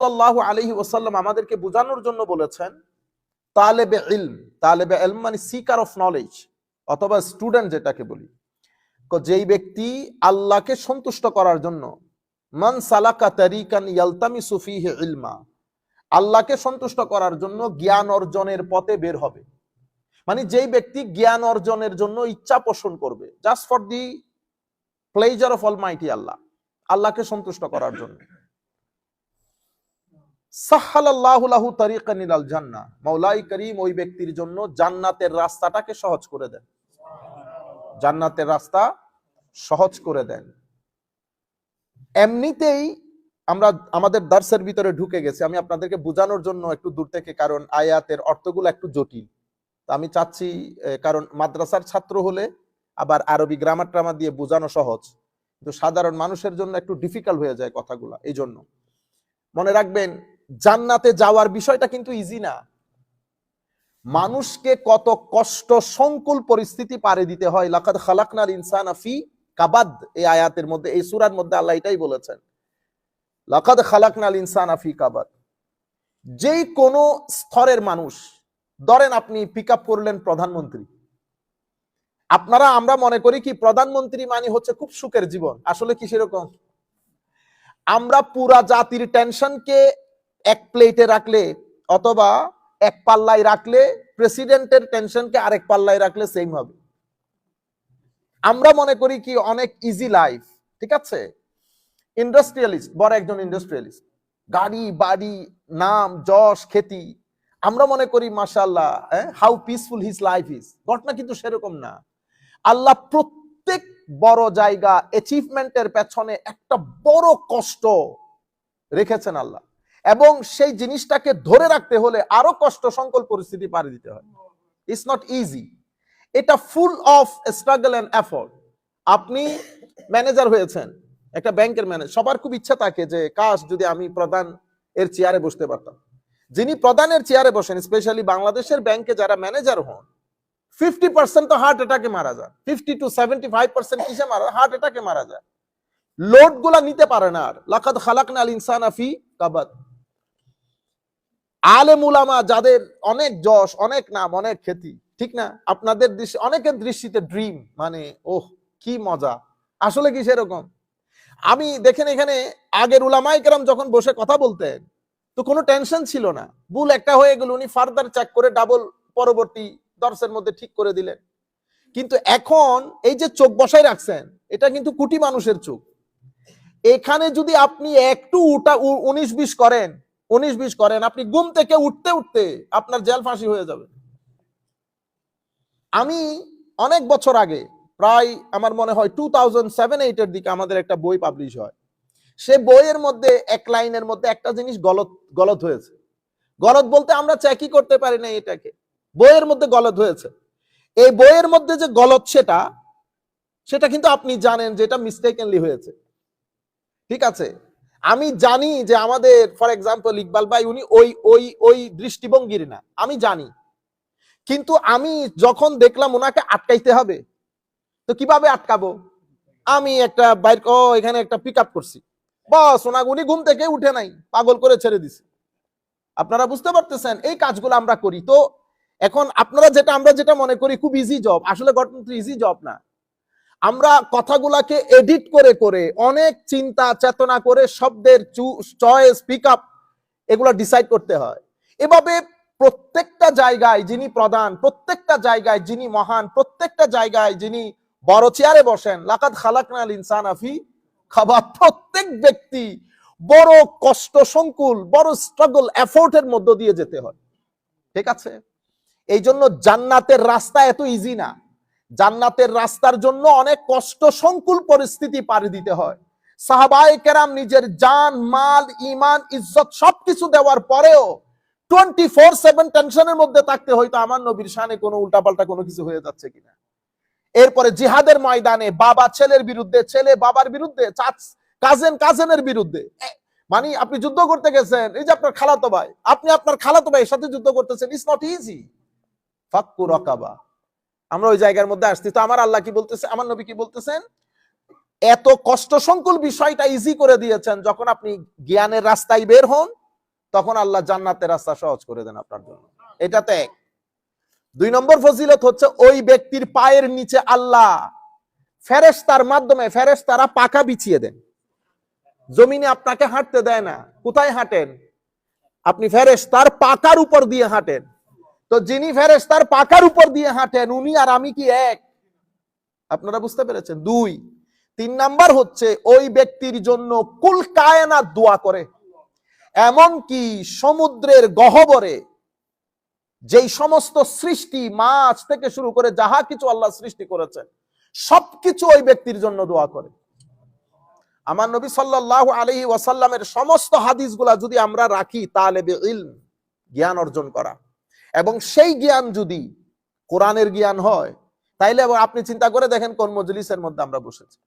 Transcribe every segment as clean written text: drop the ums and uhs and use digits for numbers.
সাল্লাল্লাহু আলাইহি ওয়াসাল্লাম আমাদেরকে বোঝানোর জন্য বলেছেন তালেবে ইলম মানে সিকার অফ নলেজ অথবা স্টুডেন্ট যেটাকে বলি, যেই ব্যক্তি আল্লাহকে সন্তুষ্ট করার জন্য মান সালাকা তারিকান ইয়ালতামিসু ফীহি ইলমা, আল্লাহকে সন্তুষ্ট করার জন্য জ্ঞান অর্জনের পথে বের হবে, মানে যেই ব্যক্তি জ্ঞান অর্জনের জন্য ইচ্ছা পোষণ করবে just for the pleasure of almighty Allah, আল্লাহকে সন্তুষ্ট করার জন্য, সাহহালাল্লাহু লাহু তারিকান ইলাল জান্নাহ, মাওলাই করিম ওই ব্যক্তির জন্য জান্নাতের রাস্তাটাকে সহজ করে দেন, জান্নাতের রাস্তা সহজ করে দেন। এমনিতেই আমরা আমাদের দার্সের ভিতরে ঢুকে গেছি, আমি আপনাদেরকে বোঝানোর জন্য একটু দূর থেকে, কারণ আয়াতের অর্থগুলো একটু জটিল, তো আমি চাচ্ছি, কারণ মাদ্রাসার ছাত্র হলে আবার আরবি গ্রামার ট্রামার দিয়ে বোঝানো সহজ, কিন্তু সাধারণ মানুষের জন্য একটু ডিফিকাল্ট হয়ে যায় কথাগুলো। এই জন্য মনে রাখবেন, জান্নাতে যাওয়ার বিষয়টা কিন্তু ইজি না। মানুষকে কত কষ্ট সংকুল পরিস্থিতি পারে দিতে হয়। লাকাদ খালাকনাল ইনসানা ফি কাবাদ, এই আয়াতের মধ্যে, এই সূরার মধ্যে আল্লাহ এটাই বলেছেন, লাকাদ খালাকনাল ইনসানা ফি কাবাদ। যেই কোনো স্তরের মানুষ, ধরেন আপনি পিক আপ করলেন প্রধানমন্ত্রী, আমরা মনে করি কি প্রধানমন্ত্রী মানে হচ্ছে খুব সুখের জীবন, আসলে কি সেরকম? আমরা পুরা জাতির টেনশনকে এক প্লেটে রাখলে অথবা এক পাল্লায় রাখলে, প্রেসিডেন্টের টেনশনকে আরেক পাল্লায় রাখলে সেম হবে। আমরা মনে করি কি অনেক ইজি লাইফ, ঠিক আছে? ইন্ডাস্ট্রিয়ালিস্ট, বড় একজন ইন্ডাস্ট্রিয়ালিস্ট, গাড়ি বাড়ি নাম যশ খ্যাতি, আমরা মনে করি মাশাআল্লাহ how peaceful his life is. ঘটনা কিন্তু সেরকম না। আল্লাহ প্রত্যেক বড় জায়গা অ্যাচিভমেন্টের পেছনে একটা বড় কষ্ট রেখেছেন আল্লাহ, এবং সেই জিনিসটাকে ধরে রাখতে হলে আরো কষ্ট সংকল পরিস্থিতি পাড়ি দিতে হয়। ইটস নট ইজি, এটা full of struggle and effort. আপনি ম্যানেজার হয়েছেন, একটা ব্যাংকের ম্যানেজার, সবার খুব ইচ্ছা থাকে যে কাশ যদি আমি প্রধান এর চেয়ারে বসতে পারতাম। যিনি প্রধানের চেয়ারে বসেন, স্পেশালি বাংলাদেশের ব্যাংকে যারা ম্যানেজার হন, 50% তো হার্ট অ্যাটাকে মারা যায়, 50 to 75% কিসে মারা, হার্ট অ্যাটাকে মারা যায়, লোড গুলা নিতে পারে না। আর লাকাদ খালাকনাল ইনসানা ফি কাবাদ। আলেম উলামা যাদের অনেক যশ, অনেক নাম, অনেক খ্যাতি, ঠিক না? আপনাদের দৃষ্টি, অনেকের দৃষ্টিতে ড্রিম মানে ওহ কি মজা, আসলে কি সেরকম? আমি দেখেন এখানে আগের উলামায়ে কেরাম যখন বসে কথা বলতেন তো কোনো টেনশন ছিল না, ভুল একটা হয়ে গেল উনি ফার্দার চেক করে ডাবল পরবর্তী দর্শের মধ্যে ঠিক করে দিলেন। কিন্তু এখন এই যে চোখ বসায় রাখছেন, এটা কিন্তু কোটি মানুষের চোখ। এখানে যদি আপনি একটু 19-20 করেন, আপনি ঘুম থেকে উঠতে উঠতে আপনার জেল ফাঁসি হয়ে যাবে। আমি অনেক বছর আগে, প্রায় আমার মনে হয় 2007-8 এর দিকে আমাদের একটা বই পাবলিশ হয়। সে বইয়ের মধ্যে এক লাইনের মধ্যে একটা জিনিস গলত হয়েছে। গলত বলতে আমরা চেকই করতে পারি না এটাকে, বইয়ের মধ্যে গলত হয়েছে। এই বইয়ের মধ্যে যে গলত সেটা কিন্তু আপনি জানেন যে এটা মিস্টেকেনলি হয়েছে, ঠিক আছে? আমি জানি যে আমাদের ফর এক্সাম্পল ইকবাল ভাই উনি ওই দৃষ্টিভঙ্গির না, আমি জানি, কিন্তু আমি যখন দেখলাম ওনাকে আটকাইতে হবে, তো কিভাবে আটকাবো? আমি একটা বাইক এখানে একটা পিক আপ করছি, বস উনি ঘুম থেকে উঠে নাই, পাগল করে ছেড়ে দিছে। আপনারা বুঝতে পারতেছেন এই কাজগুলো আমরা করি। তো এখন আমরা যেটা মনে করি খুব ইজি জব, আসলে গণতন্ত্র ইজি জব না। আমরা কথাগুলাকে এডিট করে করে অনেক চিন্তা চেতনা করে শব্দের চয়েস পিক আপ এগুলো ডিসাইড করতে হয়। এভাবে প্রত্যেকটা জায়গায় যিনি প্রধান, প্রত্যেকটা জায়গায় যিনি মহান, প্রত্যেকটা জায়গায় যিনি বড় চেয়ারে বসেন, লাকাদ খালাকনাল ইনসানা ফি কাবাদ, প্রত্যেক ব্যক্তি বড় কষ্ট সংকুল, বড় স্ট্রাগল এফোর্টের মধ্য দিয়ে যেতে হয়, ঠিক আছে? এই জন্য জান্নাতের রাস্তা এত ইজি না। জান্নাতের রাস্তার জন্য অনেক কষ্ট সংকুল পরিস্থিতি পাড়ি দিতে হয়। সাহাবায়ে কেরাম নিজের জান মাল ঈমান ইজ্জত সবকিছু দেওয়ার পরেও 24/7 টেনশনের মধ্যে থাকতে হয়তো আমার নবীর শানে কোনো উল্টাপাল্টা কোনো কিছু হয়ে যাচ্ছে কিনা। এরপরে জিহাদের ময়দানে বাবা ছেলের বিরুদ্ধে, ছেলে বাবার বিরুদ্ধে, কাজেনের বিরুদ্ধে, মানে আপনি যুদ্ধ করতে গেছেন, এই যে আপনার খালাতো ভাই, আপনি আপনার খালাতো ভাইয়ের সাথে যুদ্ধ করতেছেন, ইটস নট ইজি। ফাক্কু রাকাবা, আমরা ওই জায়গার মধ্যে আসছি। তো আমার আল্লাহ কি বলতেছে, আমার নবী কি বলতেছেন? এত কষ্ট সংকুল বিষয়টা ইজি করে দিয়েছেন যখন আপনি জ্ঞানের রাস্তায় বের হন, তখন আল্লাহ জান্নাতের রাস্তা সহজ করে দেন আপনার জন্য। এটা তো এক। 2 নম্বর ফজিলত হচ্ছে ওই ব্যক্তির পায়ের নিচে আল্লাহ ফেরেশতার মাধ্যমে ফেরেশতারা পাকা বিছিয়ে দেন। জমিনে আপনাকে হাঁটতে দেয় না। কোথায় হাঁটেন আপনি? ফেরেশতার পাকার উপর দিয়ে হাঁটেন। তো যিনি ফেরেশতার পাকার উপর দিয়ে হাঁটেন উনি আর আমি কি এক? আপনারা বুঝতে পেরেছেন? 2। 3 নাম্বার হচ্ছে ওই ব্যক্তির জন্য কুল কায়নাত দোয়া করে। এমন কি সমুদ্রের গহ্বরে যেই সমস্ত সৃষ্টি, মাছ থেকে শুরু করে যাহা কিছু আল্লাহ সৃষ্টি করেছেন, সবকিছু ওই ব্যক্তির জন্য দোয়া করে। আমার নবী সাল্লাল্লাহু আলাইহি ওয়াসাল্লামের সমস্ত হাদিসগুলা যদি আমরা রাখি, তালেবে ইলম, জ্ঞান অর্জন করা, এবং সেই জ্ঞান যদি কোরআনের জ্ঞান হয়, তাইলে আপনি চিন্তা করে দেখেন কোন মজলিসের মধ্যে আমরা বসেছি।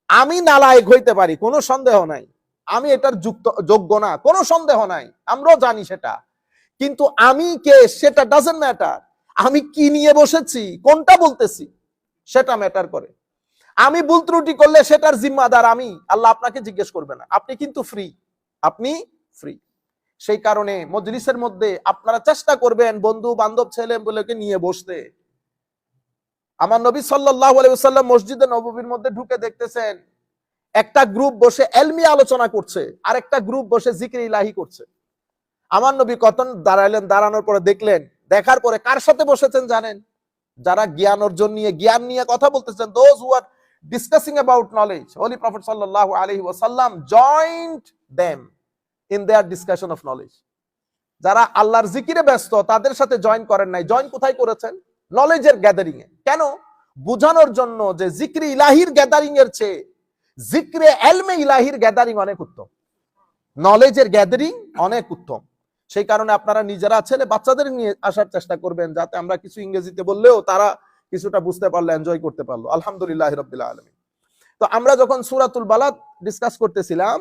আমি নালায়েক হইতে পারি, কোনো সন্দেহ নাই। আমি এটার যোগ্য না, কোনো সন্দেহ নাই, আমরাও জানি সেটা। কিন্তু আমি কে সেটা ডাজন্ট ম্যাটার। আমি কি নিয়ে বসেছি, কোনটা বলতেছি, সেটা ম্যাটার করে। আমি ভুল ত্রুটি করলে সেটার জিম্মাদার আমি, আল্লাহ আপনাকে জিজ্ঞেস করবে না। আপনি কিন্তু ফ্রি, আপনি ফ্রি। সেই কারণে মজলিসের মধ্যে আপনারা চেষ্টা করবেন বন্ধু বান্ধব ছেলে বলেকে নিয়ে বসতে। আমার নবী সাল্লাল্লাহু আলাইহি ওয়াসাল্লাম মসজিদে নববীর মধ্যে ঢুকে দেখতেছেন একটা গ্রুপ বসে এলমি আলোচনা করছে, আর একটা গ্রুপ বসে জিকির ইলাহি করছে। আমার নবী কতন দাঁড়াইলেন, দাঁড়ানোর পরে দেখলেন, দেখার পরে কার সাথে বসেছেন জানেন? যারা জ্ঞান অর্জন নিয়ে, জ্ঞান নিয়ে কথা বলতেছেন, those who are discussing about knowledge. Holy Prophet sallallahu alaihi wasallam joined them in their discussion of knowledge. যারা আল্লাহর জিকিরে ব্যস্ত তাদের সাথে জয়েন করেন নাই। জয়েন কোথায় করেছেন? নলেজের গ্যাদারিং এ। কেন? বুঝানোর জন্য যে জিক্রে ইলাহির গ্যাদারিং এর চেয়ে জিক্রে এলমে ইলাহির গ্যাদারিং অনেক উত্তম, নলেজের গ্যাদারিং অনেক উত্তম। সেই কারণে আপনারা নিজেরা ছেলে বাচ্চাদের নিয়ে আসার চেষ্টা করবেন, যাতে আমরা কিছু ইংরেজিতে বললেও তারা কিছুটা বুঝতে পারলো, এনজয় করতে পারলো। আলহামদুলিল্লাহ রাব্বিল আলামিন। তো আমরা যখন সূরাতুল বালাদ ডিসকাস করতেছিলাম,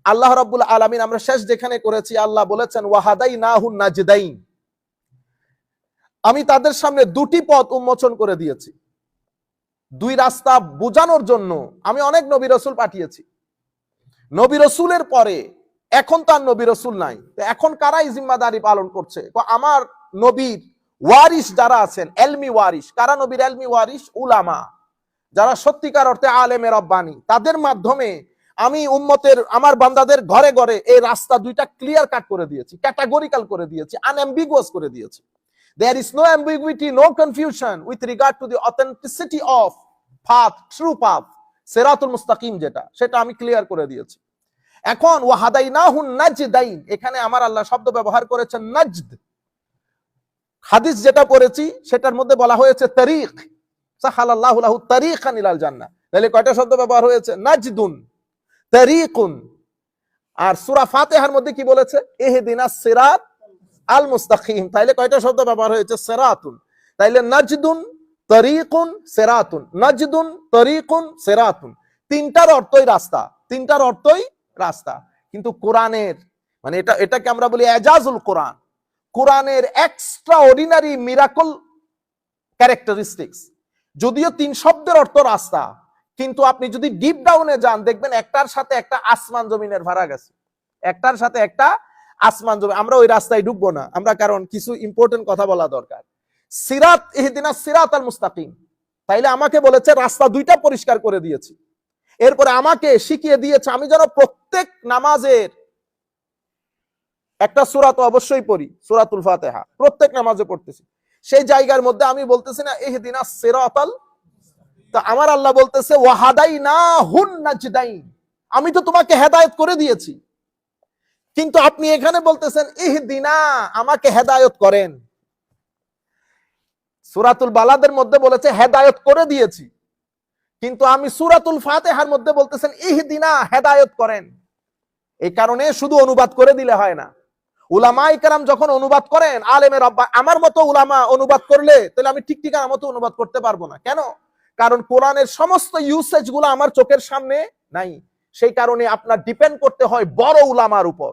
আল্লাহ রাব্বুল আলামিন আমরা শেষ যেখানে করেছি, আল্লাহ বলেছেন ওয়াহাদাইনাহুন নাজদাইন, আমি তাদের সামনে 2টি পথ উন্মোচন করে দিয়েছি। 2 রাস্তা বোঝানোর জন্য আমি অনেক নবী রাসূল পাঠিয়েছি। নবী রাসূলের পরে এখন তার নবী রাসূল নাই, তো এখন কারাই জিম্মাদারি পালন করছে? আমার নবীর ওয়ারিস যারা আছেন, এলমি ওয়ারিস। কারা নবীর এলমি ওয়ারিস? উলামা, যারা সত্যিকার অর্থে আলেমে রব্বানি। তাদের মাধ্যমে আমি উম্মতের, আমার বান্দাদের ঘরে ঘরে এই রাস্তা 2টা ক্লিয়ার কাট করে দিয়েছি, ক্যাটাগরিক্যাল করে দিয়েছি, আনএম্বিগুয়াস করে দিয়েছি। There is no ambiguity, no confusion with regard to the authenticity of path, true path, সিরাতুল মুস্তাকিম যেটা, সেটা আমি ক্লিয়ার করে দিয়েছি। এখন ওয়াহাদাইনাহুন নাজদাইন, এখানে আমার আল্লাহ শব্দ ব্যবহার করেছেন নাজদ। হাদিস যেটা পড়েছি সেটার মধ্যে বলা হয়েছে তারিক, সাহালাল্লাহু লাহু তারিকান ইলাল জান্নাহ। তাহলে কয়টা শব্দ ব্যবহার হয়েছে? নাজদুন, তারিকুন। আর সূরা ফাতিহার মধ্যে কি বলেছে? ইহদিনাস সিরাত আল মুস্তাকিম। তাইলে কয়টা শব্দ ব্যবহার হয়েছে? সিরাতুন। তাইলে নাজদুন, তারিকুন, সিরাতুন, নাজদুন, তারিকুন, সিরাতুন। 3টার অর্থই রাস্তা, 3টার অর্থই রাস্তা। কিন্তু কোরআনের মানে এটাকে আমরা বলি এজাজুল কোরআন, কোরআনের এক্সট্রা অর্ডিনারি মিরাকল ক্যারেক্টারিস্টিক্স। যদিও 3 শব্দের অর্থ রাস্তা, কিন্তু আপনি যদি ডিপ ডাউনে যান দেখবেন একটার সাথে একটা আসমান জমিনের ভাড়া গেছে, একটার সাথে একটা আসমান জমিন। আমরা ওই রাস্তায় ঢুকবো না আমরা, কারণ কিছু ইম্পর্টেন্ট কথা বলা দরকার। সিরাত, ইহদিনাস সিরাতাল মুস্তাকিম, তাইলে আমাকে বলেছে রাস্তা 2টা পরিষ্কার করে দিয়েছি। এরপরে আমাকে শিখিয়ে দিয়েছে আমি যেন প্রত্যেক নামাজের একটা সূরা তো অবশ্যই পড়ি, সূরাতুল ফাতিহা প্রত্যেক নামাজে পড়তেছি। সেই জায়গার মধ্যে আমি বলতেছি না ইহদিনাস সিরাতাল, তো আমার আল্লাহ বলতেছে ওয়াহাদাইনাহুন নাজদাইন, আমি তো তোমাকে হেদায়েত করে দিয়েছি। কিন্তু আপনি এখানে বলতেছেন ইহদিনা, আমাকে হেদায়েত করেন। সূরাতুল বালাদের মধ্যে বলেছে হেদায়েত করে দিয়েছি, কিন্তু আমি সূরাতুল ফাতিহার মধ্যে বলতেছেন ইহদিনা, হেদায়েত করেন। এই কারণে শুধু অনুবাদ করে দিলে হয় না। উলামায়ে কেরাম যখন অনুবাদ করেন, আলেমে রব্বা আমার মতো উলামা অনুবাদ করলে তাহলে আমি ঠিক ঠিকানা মতো অনুবাদ করতে পারবো না। কেন? কারণ কোরআনের সমস্ত ইউসেজ গুলো আমার চোখের সামনে নাই। সেই কারণে আপনার ডিপেন্ড করতে হয় বড় উলামার উপর,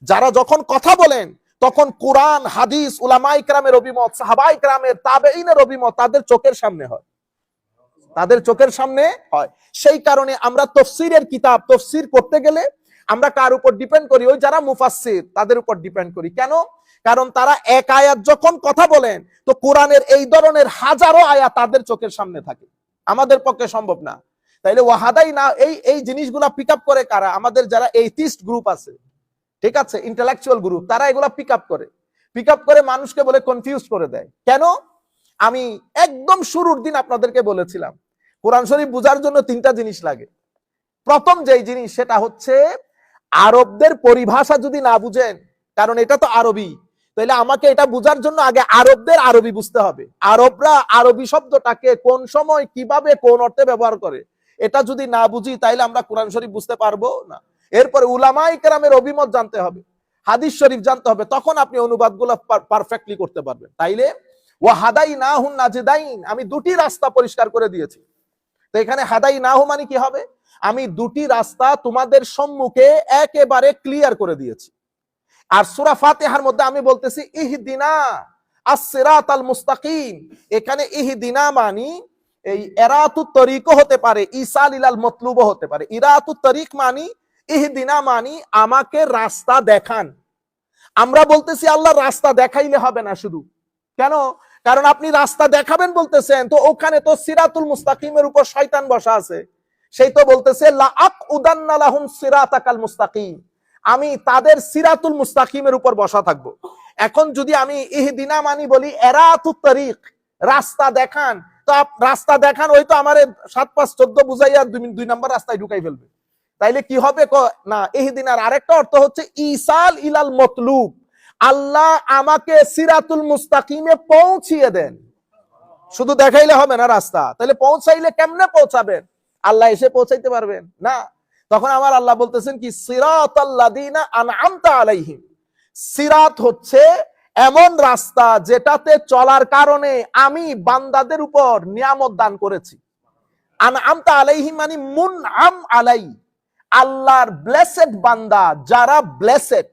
যারা যখন কথা বলেন তখন কোরআন, হাদিস, উলামায়ে কেরামের অভিমত, সাহাবায়ে কেরামের, তাবেঈনের অভিমত তাদের চোখের সামনে হয়, তাদের চোখের সামনে হয়। সেই কারণে আমরা তাফসীরের কিতাব তাফসীর করতে গেলে আমরা কার উপর ডিপেন্ড করি? ওই যারা মুফাসসির তাদের উপর ডিপেন্ড করি। কেন? কারণ তারা এক আয়াত যখন কথা বলেন, তো কোরআনের এই ধরনের হাজারো আয়াত তাদের চোখের সামনে থাকে, আমাদের পক্ষে সম্ভব না। তাইলে ওয়াহাদাই না, এই জিনিসগুলা পিক আপ করে কারা? আমাদের যারা এইথিস্ট গ্রুপ আছে, ঠিক আছে, ইন্টেলেকচুয়াল গ্রুপ, তারা এগুলা পিক আপ করে মানুষকে বলে কনফিউজ করে দেয়। কেন? আমি একদম শুরুর দিন আপনাদেরকে বলেছিলাম, কোরআন শরীফ বোঝার জন্য তিনটা জিনিস লাগে। প্রথম যেই জিনিস, সেটা হচ্ছে আরবদের পরিভাষা যদি না বুঝেন, কারণ এটা তো আরবি, তাহলে আমাকে এটা বোঝার জন্য আগে আরবদের আরবি বুঝতে হবে। আরবরা আরবি শব্দটাকে কোন সময় কিভাবে কোন অর্থে ব্যবহার করে, এটা যদি না বুঝি, তাইলে আমরা কোরআন শরীফ বুঝতে পারবো না। এরপরে উলামায়ে কেরামের অভিমত জানতে হবে, হাদিস শরীফ জানতে হবে, তখন আপনি অনুবাদগুলো পারফেক্টলি করতে পারবেন। তাইলে ওয়াহাদাইনাহুন নাজদাইন, আমি দুটি রাস্তা পরিষ্কার করে দিয়েছি। তো এখানে হাদাইনাহু মানে কি হবে? আমি দুটি রাস্তা তোমাদের সম্মুখে একেবারে ক্লিয়ার করে দিয়েছি। আর সূরা ফাতিহার মধ্যে আমি বলতেছি ইহদিনা আস-সিরাতাল মুস্তাকিম। এখানে ইহদিনা মানি এই ইরাতুত তরিকও হতে পারে, ইসাল ইলাল মতলুবও হতে পারে। ইরাতুত তরিক মানি, ইহদিনা মানি আমাকে রাস্তা দেখান। আমরা বলতেছি আল্লাহ রাস্তা দেখাইলে হবে না শুধু। কেন? কারণ আপনি রাস্তা দেখাবেন বলতেছেন, তো ওখানে তো সিরাতুল মুস্তাকিমের উপর শয়তান বসা আছে। সেই তো বলতেছে লা আকউদান্না লাহুম সিরাতাকাল মুস্তাকিম, আমি তাদের সিরাতুল মুস্তাকিমের উপর বসা থাকব। এখন যদি আমি ইহদিনা মানি বলি ইরাতুত তরিক, রাস্তা দেখান, তো রাস্তা দেখান ওই তো আমারে 7 5 14 বুঝাইয়া 2 নাম্বার রাস্তায় ঢুকাই ফেলবে। তাইলে কি হবে? না, ইহদিনার আরেকটা অর্থ হচ্ছে ইসাল ইলাল মতলুব, আল্লাহ আমাকে সিরাতুল মুস্তাকিমে পৌঁছিয়ে দেন। শুধু দেখাইলে হবে না রাস্তা, তাহলে পৌঁছাইলে কেমনে পৌঁছাবেন? আল্লাহ এসে পৌঁছাইতে পারবেন না। তখন আমার আল্লাহ বলতেছেন কি, সিরাতাল্লাযিনা আনআমতা আলাইহিম। সিরাত হচ্ছে এমন রাস্তা যেটাতে চলার কারণে আমি বান্দাদের উপর নিয়ামত দান করেছি। আনআমতা আলাইহিম মানে মুনআম আলাই, আল্লাহর ব্লেসেড বান্দা, যারা ব্লেসেড,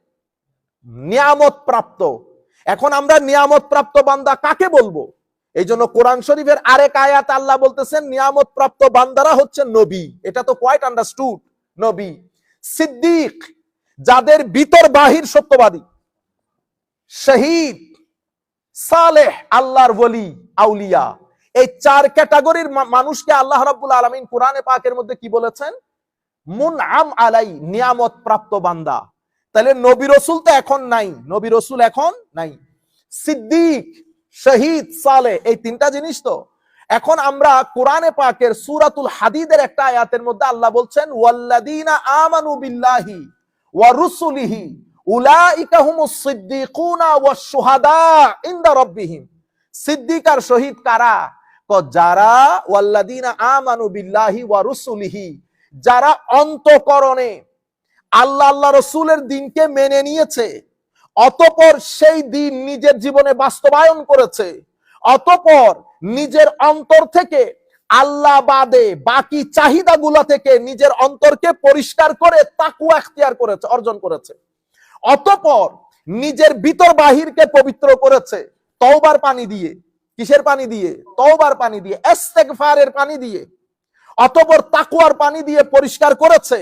নিয়ামত প্রাপ্ত। এখন আমরা নিয়ামত প্রাপ্ত বান্দা কাকে বলবো? এই জন্য কোরআন শরীফের আরেক আয়াত আল্লাহ বলতেছেন নিয়ামত প্রাপ্ত বান্দারা হচ্ছে নবী। এটা তো কোয়াইট আন্ডারস্টুড। নবী, সিদ্দিক, যাদের ভিতর বাহির সত্যবাদী, শহীদ, সালেহ, আল্লাহর ওলি, আউলিয়া, এই 4 ক্যাটাগরির মানুষকে আল্লাহ রাব্বুল আলামিন কোরআনে পাকের মধ্যে কি বলেছেন? মুনআম আলাই, নিয়ামত প্রাপ্ত বান্দা। তাহলে নবী রাসূল তো এখন নাই, নবী রাসূল এখন নাই। সিদ্দিক, শহীদ, সালেহ, এই 3টা জিনিস তো। এখন আমরা কোরআনে পাকের সূরাতুল হাদিদের একটা আয়াতের মধ্যে আল্লাহ বলছেন ওয়াল্লাযীনা আমানু বিল্লাহি ওয়া রুসুলিহি উলাইকা হুমুস সিদ্দিকুনা ওয়াশ শুহাদা ইনদা রাব্বিহিম। সিদ্দিক আর শহীদ কারা? যারা ওয়াল্লাযীনা আমানু বিল্লাহি ওয়া রুসুলিহি, যারা অন্তঃকরণে আল্লাহ রসুলের দিনকে মেনে নিয়েছে, অতঃপর সেই দিন নিজের জীবনে বাস্তবায়ন করেছে, অতঃপর নিজের অন্তর থেকে আল্লাহ বাদে বাকি চাহিদাগুলা থেকে নিজের অন্তরকে পরিষ্কার করে তাকওয়া ইখতিয়ার করেছে, অর্জন করেছে, অতঃপর নিজের ভিতর বাহিরকে পবিত্র করেছে তওবার পানি দিয়ে। কিসের পানি দিয়ে? তওবার পানি দিয়ে, ইস্তেগফারের পানি দিয়ে, অতঃপর তাকওয়ার পানি দিয়ে পরিষ্কার করেছে।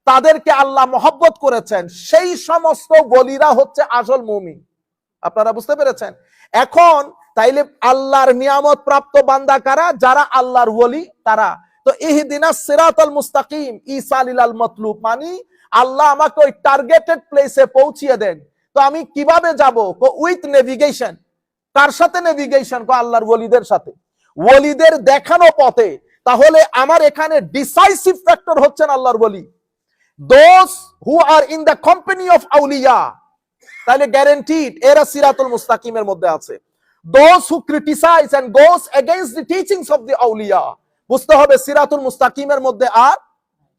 তাদেরকে আল্লাহ মহব্বত করেছেন। সেই সমস্ত ওলিরা হচ্ছে আসল মুমিন। আপনারা বুঝতে পেরেছেন? এখন তাইলে আল্লাহর নিয়ামত প্রাপ্ত বান্দা কারা? যারা আল্লাহর ওলি, তারা। তো ইহদিনাস সিরাতাল মুস্তাকিম, ইসাল ইলাল মতলুব মানে আল্লাহ আমাকে ওই টার্গেটেড প্লেসে পৌঁছিয়ে দেন। তো আমি কিভাবে যাব? With navigation. কার সাথে নেভিগেশন? আল্লাহর ওলিদের সাথে, ওলিদের দেখানো পথে। তাহলে আমার এখানে ডিসাইসিভ ফ্যাক্টর হচ্ছেন আল্লাহর ওলি, those who are in the company of awliya, তাহলে গ্যারান্টিড এরা সিরাতুল মুস্তাকিমের মধ্যে আছে। those who criticize and goes against the teachings of the awliya, বুঝতে হবে সিরাতুল মুস্তাকিমের মধ্যে আর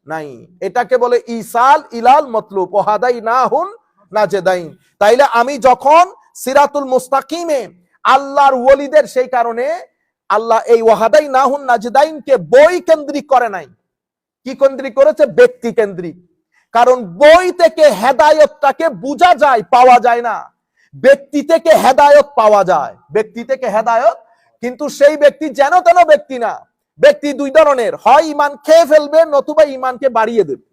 নাই। এটাকে বলে ইসাল ইলাল মতলুব, ওয়াহাদাইনাহুন নাজদাইন। তাইলে আমি যখন সিরাতুল মুস্তাকিমে আল্লাহর ওলিদের, সেই কারণে আল্লাহ এই ওয়াহাদাইনাহুন নাজদাইনকে বই কেন্দ্রিক করে নাই। কি কেন্দ্রিক করেছে? ব্যক্তি কেন্দ্রিক। কারণ বই থেকে হেদায়েতটাকে বোঝা যায়, পাওয়া যায় না। ব্যক্তি থেকে হেদায়েত পাওয়া যায়, ব্যক্তি থেকে হেদায়েত। কিন্তু সেই ব্যক্তি যেন তেন ব্যক্তি না। ব্যক্তি 2 ধরনের, হয় ঈমান খেয়ে ফেলবে নতুবা ঈমানকে বাড়িয়ে দেবে।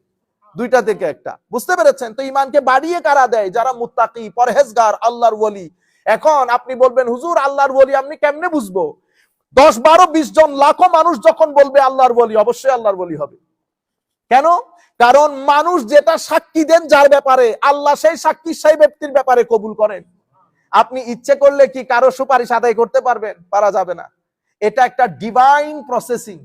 দুইটা থেকে একটা। বুঝতে পেরেছেন? তো ইমানকে বাড়িয়ে কারা দেয়? যারা মুত্তাকি, পরহেজগার, আল্লাহর ওলি। এখন আপনি বলবেন হুজুর আল্লাহর ওলি আপনি কেমনে বুঝবো? 10, 12, 20 জন লাখো মানুষ যখন বলবে আল্লাহর ওলি, অবশ্যই আল্লাহর ওলি হবে। কেন? কারণ মানুষ যেটা সাক্ষী দেন যার ব্যাপারে, আল্লাহ সেই সাক্ষী সেই ব্যক্তির ব্যাপারে কবুল করেন। আপনি ইচ্ছে করলে কি কারো সুপারিশ আদায় করতে পারবেন? পারা যাবে না। এটা একটা ডিভাইন প্রসেসিং।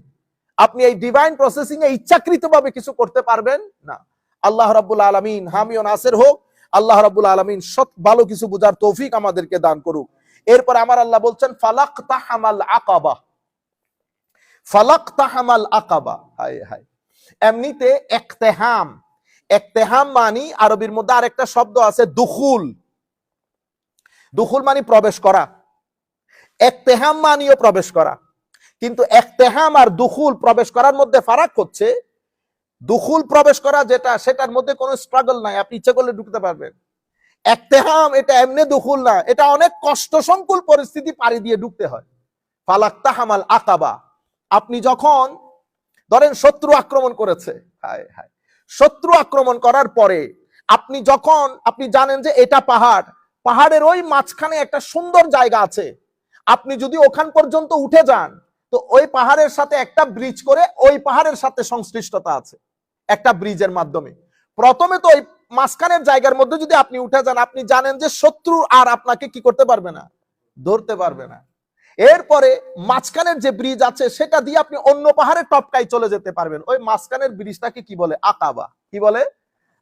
আপনি এই ডিভাইন প্রসেসিং এ ইচ্ছাকৃতভাবে কিছু করতে পারবেন না। আল্লাহ রাব্বুল আলামিন হামি ও নাসির হোক। আল্লাহ রাব্বুল আলামিন সৎ ভালো কিছু বোঝার তৌফিক আমাদেরকে দান করুক। এরপর আমার আল্লাহ বলছেন ফালাকতাহামাল আকাবা। ফালাকতাহামাল আকাবা, হায় হায়। এমনিতে ইকতিহাম, ইকতিহাম মানে আরবির মধ্যে আরেকটা শব্দ আছে দুখুল। দুখুল মানে প্রবেশ করা, ইকতিহাম মানেও প্রবেশ করা। কিন্তু ইকতিহাম আর দুখুল প্রবেশ করার মধ্যে ফারাক হচ্ছে, দুখুল প্রবেশ করা যেটা, সেটার মধ্যে কোনো স্ট্রাগল নাই, আপনি ইচ্ছে করলে ঢুকতে পারবেন। ইকতিহাম এটা এমনি দুখুল না, এটা অনেক কষ্ট সংকুল পরিস্থিতি পাড়ি দিয়ে ঢুকতে হয়। ফালাকতাহামাল আকাবা, আপনি যখন ধরেন শত্রু আক্রমণ করেছে, হায় হায়, শত্রু আক্রমণ করার পরে আপনি যখন আপনি জানেন যে এটা পাহাড়, পাহাড়ের ওই মাঝখানে একটা সুন্দর জায়গা আছে, আপনি যদি ওখান পর্যন্ত উঠে যান তো ওই পাহাড়ের সাথে একটা ব্রিজ করে ওই পাহাড়ের সাথে সংশ্লিষ্টতা আছে একটা ব্রিজের মাধ্যমে। প্রথমে তো ওই মাঝখানের জায়গার মধ্যে যদি আপনি উঠে যান, আপনি জানেন যে শত্রু আর আপনাকে কি করতে পারবে না, ধরতে পারবে না। এরপরে মাঝখানের যে ব্রিজ আছে সেটা দিয়ে আপনি অন্য পাহাড়ের টপকায় চলে যেতে পারবেন। ওই মাঝখানের ব্রিজটাকে কি বলে? আকাবা। কি বলে?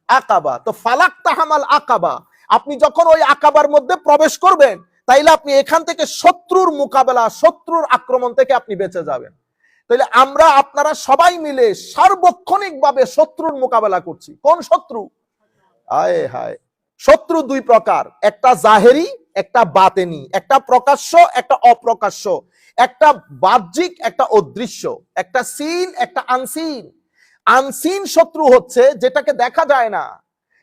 আকাবা। তো ফালাকতাহামাল আকাবা, আপনি যখন ওই আকাবার মধ্যে প্রবেশ করবেন তাইলে আপনি এখান থেকে শত্রুর মোকাবেলা, শত্রুর আক্রমণ থেকে আপনি বেঁচে যাবেন। তাইলে আমরা আপনারা সবাই মিলে সার্বক্ষণিকভাবে শত্রুর মোকাবেলা করছি। কোন শত্রু? হায় হায়। শত্রু দুই প্রকার, একটা জাহেরি, একটা বাতেনি, একটা প্রকাশ্য, একটা অপ্রকাশ্য, একটা বাহ্যিক, একটা অদৃশ্য, একটা সিন, একটা আনসিন। আনসিন শত্রু হচ্ছে যেটাকে দেখা যায় না,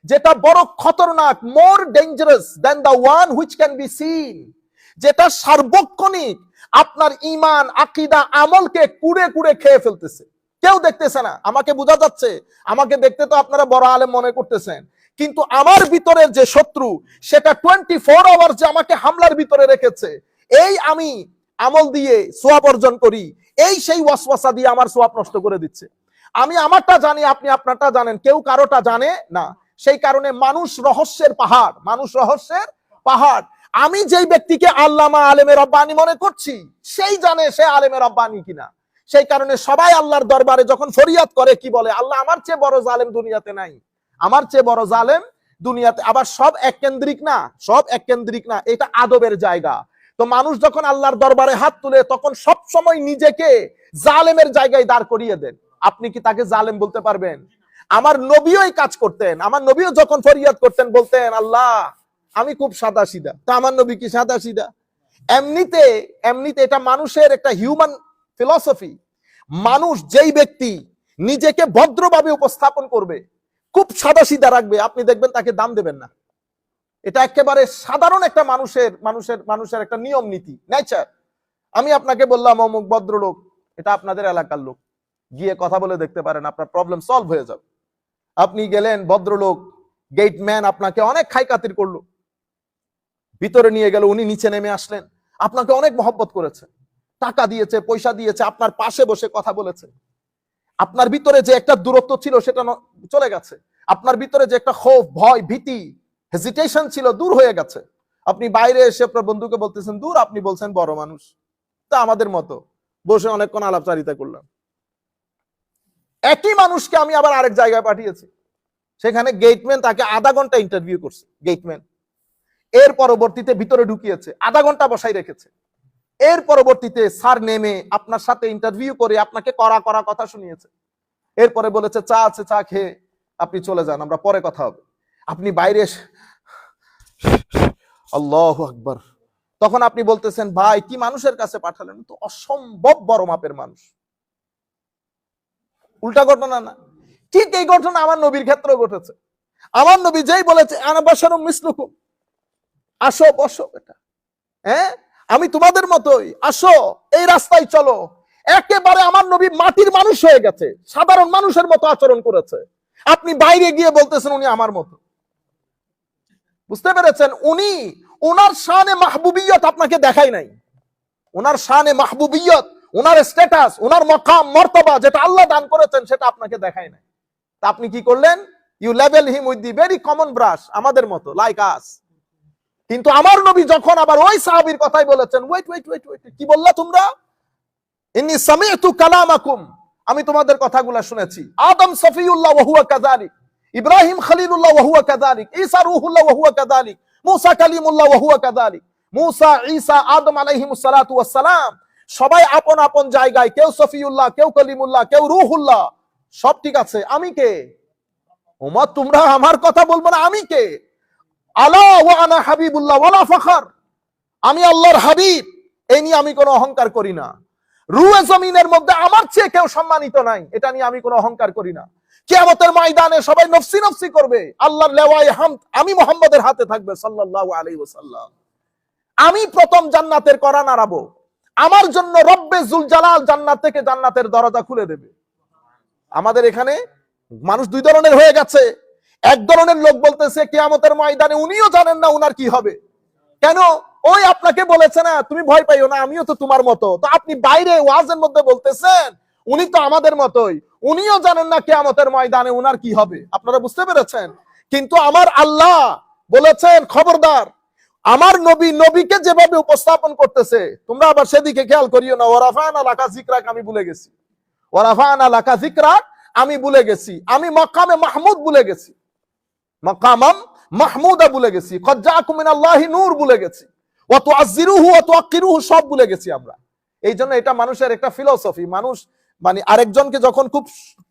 যেটা বড় খতরনাক, more dangerous than the one which can be seen, যেটা সার্বক্ষণিক আপনার ঈমান, আকীদা, আমলকে কুড়ে কুড়ে খেয়ে ফেলতেছে, কেউ দেখতেছে না। আমাকে বোঝা যাচ্ছে, আমাকে দেখতে তো আপনারা বড় আলেম মনে করতেছেন, কিন্তু আমার ভিতরের যে শত্রু সেটা 24 আওয়ার্স যে আমাকে হামলার ভিতরে রেখেছে। এই আমি আমল দিয়ে সোয়াব অর্জন করি, এই সেই ওয়াসওয়াসা দিয়ে আমার সোয়াব নষ্ট করে দিচ্ছে। আমি আমারটা জানি, আপনি আপনারটা জানেন, কেউ কারোটা জানে না। সেই কারণে মানুষ রহস্যের পাহাড়, মানুষ রহস্যের পাহাড়। আমি যেই ব্যক্তিকে আল্লামা আলেমে রব্বানি মনে করছি সেই জানে সে আলেমে রব্বানি কিনা। সেই কারণে সবাই আল্লাহর দরবারে যখন ফরিয়াদ করে কি বলে? আল্লাহ আমার চেয়ে বড় জালেম দুনিয়াতে নাই, আমার চেয়ে বড় জালেম দুনিয়াতে। আবার সব এক কেন্দ্রিক না, সব এক কেন্দ্রিক না, এটা আদবের জায়গা। তো মানুষ যখন আল্লাহর দরবারে হাত তুলে তখন সব সময় নিজেকে জালেমের জায়গায় দাঁড় করিয়ে দেন। আপনি কি তাকে জালেম বলতে পারবেন? আমার নবীও এই কাজ করতেন। আমার নবীও যখন ফরিয়াদ করতেন বলতেন আল্লাহ আমি খুব সাদা সিধা। তা আমার নবী কি সাদা সিধা? এমনিতে এমনিতে এটা মানুষের একটা হিউম্যান ফিলসফি। মানুষ যেই ব্যক্তি নিজেকে ভদ্রভাবে উপস্থাপন করবে, খুব সাদা সিধা রাখবে, আপনি দেখবেন তাকে দাম দেবেন না। এটা একেবারে সাধারণ একটা মানুষের মানুষের মানুষের একটা নিয়ম নীতি, নেচার। আমি আপনাকে বললাম অমুক ভদ্রলোক, এটা আপনাদের এলাকার লোক, গিয়ে কথা বলে দেখতে পারেন, আপনার প্রবলেম সলভ হয়ে যাবে। আপনি গেলেন, ভদ্রলোক গেটম্যান আপনাকে অনেক খাই খাতির করলো, ভিতরে নিয়ে গেল, উনি নিচে নেমে আসলেন, আপনাকে অনেক মহব্বত করেছে, টাকা দিয়েছে, পয়সা দিয়েছে, আপনার পাশে বসে কথা বলেছে। আপনার ভিতরে যে একটা দূরত্ব ছিল সেটা চলে গেছে, আপনার ভিতরে যে একটা ক্ষোভ, ভয়, ভীতি, হেজিটেশন ছিল দূর হয়ে গেছে। আপনি বাইরে এসে আপনার বন্ধুকে বলতেছেন দূর, আপনি বলছেন বড় মানুষ, তা আমাদের মতো বসে অনেকক্ষণ আলাপচারিতা করলাম। একই মানুষকে আমি আবার আরেক জায়গায় পাঠিয়েছি, সেখানে গেটম্যান তাকে আধা ঘন্টা ইন্টারভিউ করছে, গেটম্যান। এর পরবর্তীতে ভিতরে ঢুকিয়েছে, আধা ঘন্টা বসাই রেখেছে। এর পরবর্তীতে স্যার নেমে আপনার সাথে ইন্টারভিউ করে আপনাকে কড়া কড়া কথা শুনিয়েছে। এরপরে বলেছে চা আছে, চা খেয়ে আপনি চলে যান, আমরা পরে কথা হবে। আপনি বাইরে আল্লাহু আকবার, তখন আপনি বলতেছেন ভাই কি মানুষের কাছে পাঠালেন, তো অসম্ভব বড় মাপের মানুষ। উল্টা ঘটনা না? ঠিক এই ঘটনা আমার নবীর ক্ষেত্রে ঘটেছে। আমার নবী যেই বলেছে আনা বাশারুম মিসলুকুম, আসো বসো বেটা, হ্যাঁ আমি তোমাদের মতোই, আসো এই রাস্তায় চলো, একেবারে আমার নবী মাটির মানুষ হয়ে গেছে, সাধারণ মানুষের মতো আচরণ করেছে। আপনি বাইরে গিয়ে বলতেছেন উনি আমার মতো। বুঝতে পেরেছেন? উনি ওনার শানে মাহবুবিয়ত আপনাকে দেখাই নাই। ওনার শানে মাহবুবিয়ত, ওনার স্ট্যাটাস, ওনার মাকাম মর্তবা যেটা আল্লাহ দান করেছেন সেটা আপনাকে দেখাই নাই। তা আপনি কি করলেন? You level him with the very common brush, আমাদের মতো, লাইক আস। কিন্তু আমার নবী যখন আবার ওই সাহাবীর কথাই বলেছেন, ওয়েট ওয়েট ওয়েট ওয়েট, কি বললা তোমরা? ইন্নী সামি'তু কালামাকুম, আমি তোমাদের কথাগুলো শুনেছি। আদম সফিউল্লাহ ওয়া হুয়া কাযালিক, ইব্রাহিম খলিলুল্লাহ ওয়া হুয়া কাযালিক, ঈসা রূহুল্লাহ ওয়া হুয়া কাযালিক, মুসা কালিমুল্লাহ ওয়া হুয়া কাযালিক। মুসা, ঈসা, আদম আলাইহিমুস সালাতু ওয়াস সালাম সবাই আপন আপন জায়গায়, কেউ সফিউল্লাহ, কেউ কলিমুল্লাহ, কেউ রূহুল্লাহ, সব ঠিক আছে। আমি কে? ওমা, তোমরা আমার কথা বলবো না, আমি কে? আলা ওয়া আনা হাবিবুল্লাহ ওয়ালা ফখর, আমি আল্লাহর হাবিব, এই নিয়ে আমি কোনো অহংকার করি না। রুয়ে জমিনের মধ্যে আমার চেয়ে কেউ সম্মানিত নাই, এটা নিয়ে আমি কোনো অহংকার করি না। কিয়ামতের ময়দানে সবাই নফসি নফসি করবে, আল্লাহর লেওয়ায়ে হামদ আমি মুহাম্মদের হাতে থাকবে সাল্লাল্লাহু আলাইহি ওয়াসাল্লাম। আমি প্রথম জান্নাতের করা নাড়াবো, আমার জন্য রব্বে জুল জালাল জান্নাত থেকে জান্নাতের দরজা খুলে দেবে। আমাদের এখানে মানুষ দুই ধরনের হয়ে গেছে। এক ধরনের লোক বলতেছে কিয়ামতের ময়দানে উনিও জানেন না উনার কি হবে। কেন? ওই আপনাকে বলেছে না তুমি ভয় পাইও না, আমিও তো তোমার মতো। তো আপনি বাইরে ওয়াজের মধ্যে বলতেছেন উনি তো আমাদের মতোই, উনিও জানেন না কিয়ামতের ময়দানে উনার কি হবে। আপনারা বুঝতে পেরেছেন? কিন্তু আমার আল্লাহ বলেছেন খবরদার, আমার নবী নবীকে যেভাবে উপস্থাপন করতেছে তোমরা আবার সেদিকে খেয়াল করিও না। ওয়ারাফানা লাকা যিকরাক, আমি ভুলে গেছি। ওয়ারাফানা লাকা যিকরাক, আমি ভুলে গেছি। আমি মাকামে মাহমুদ ভুলে গেছি, মাকামাম মাহমুদা ভুলে গেছি, কদ জাআকুম মিনাল্লাহি নূর ভুলে গেছি, ওয়া তুআজ্জিরুহু ওয়া তুআক্কিরুহু সব ভুলে গেছি আমরা। এই জন্য এটা মানুষের একটা ফিলোসফি। মানুষ মানে আরেকজনকে যখন খুব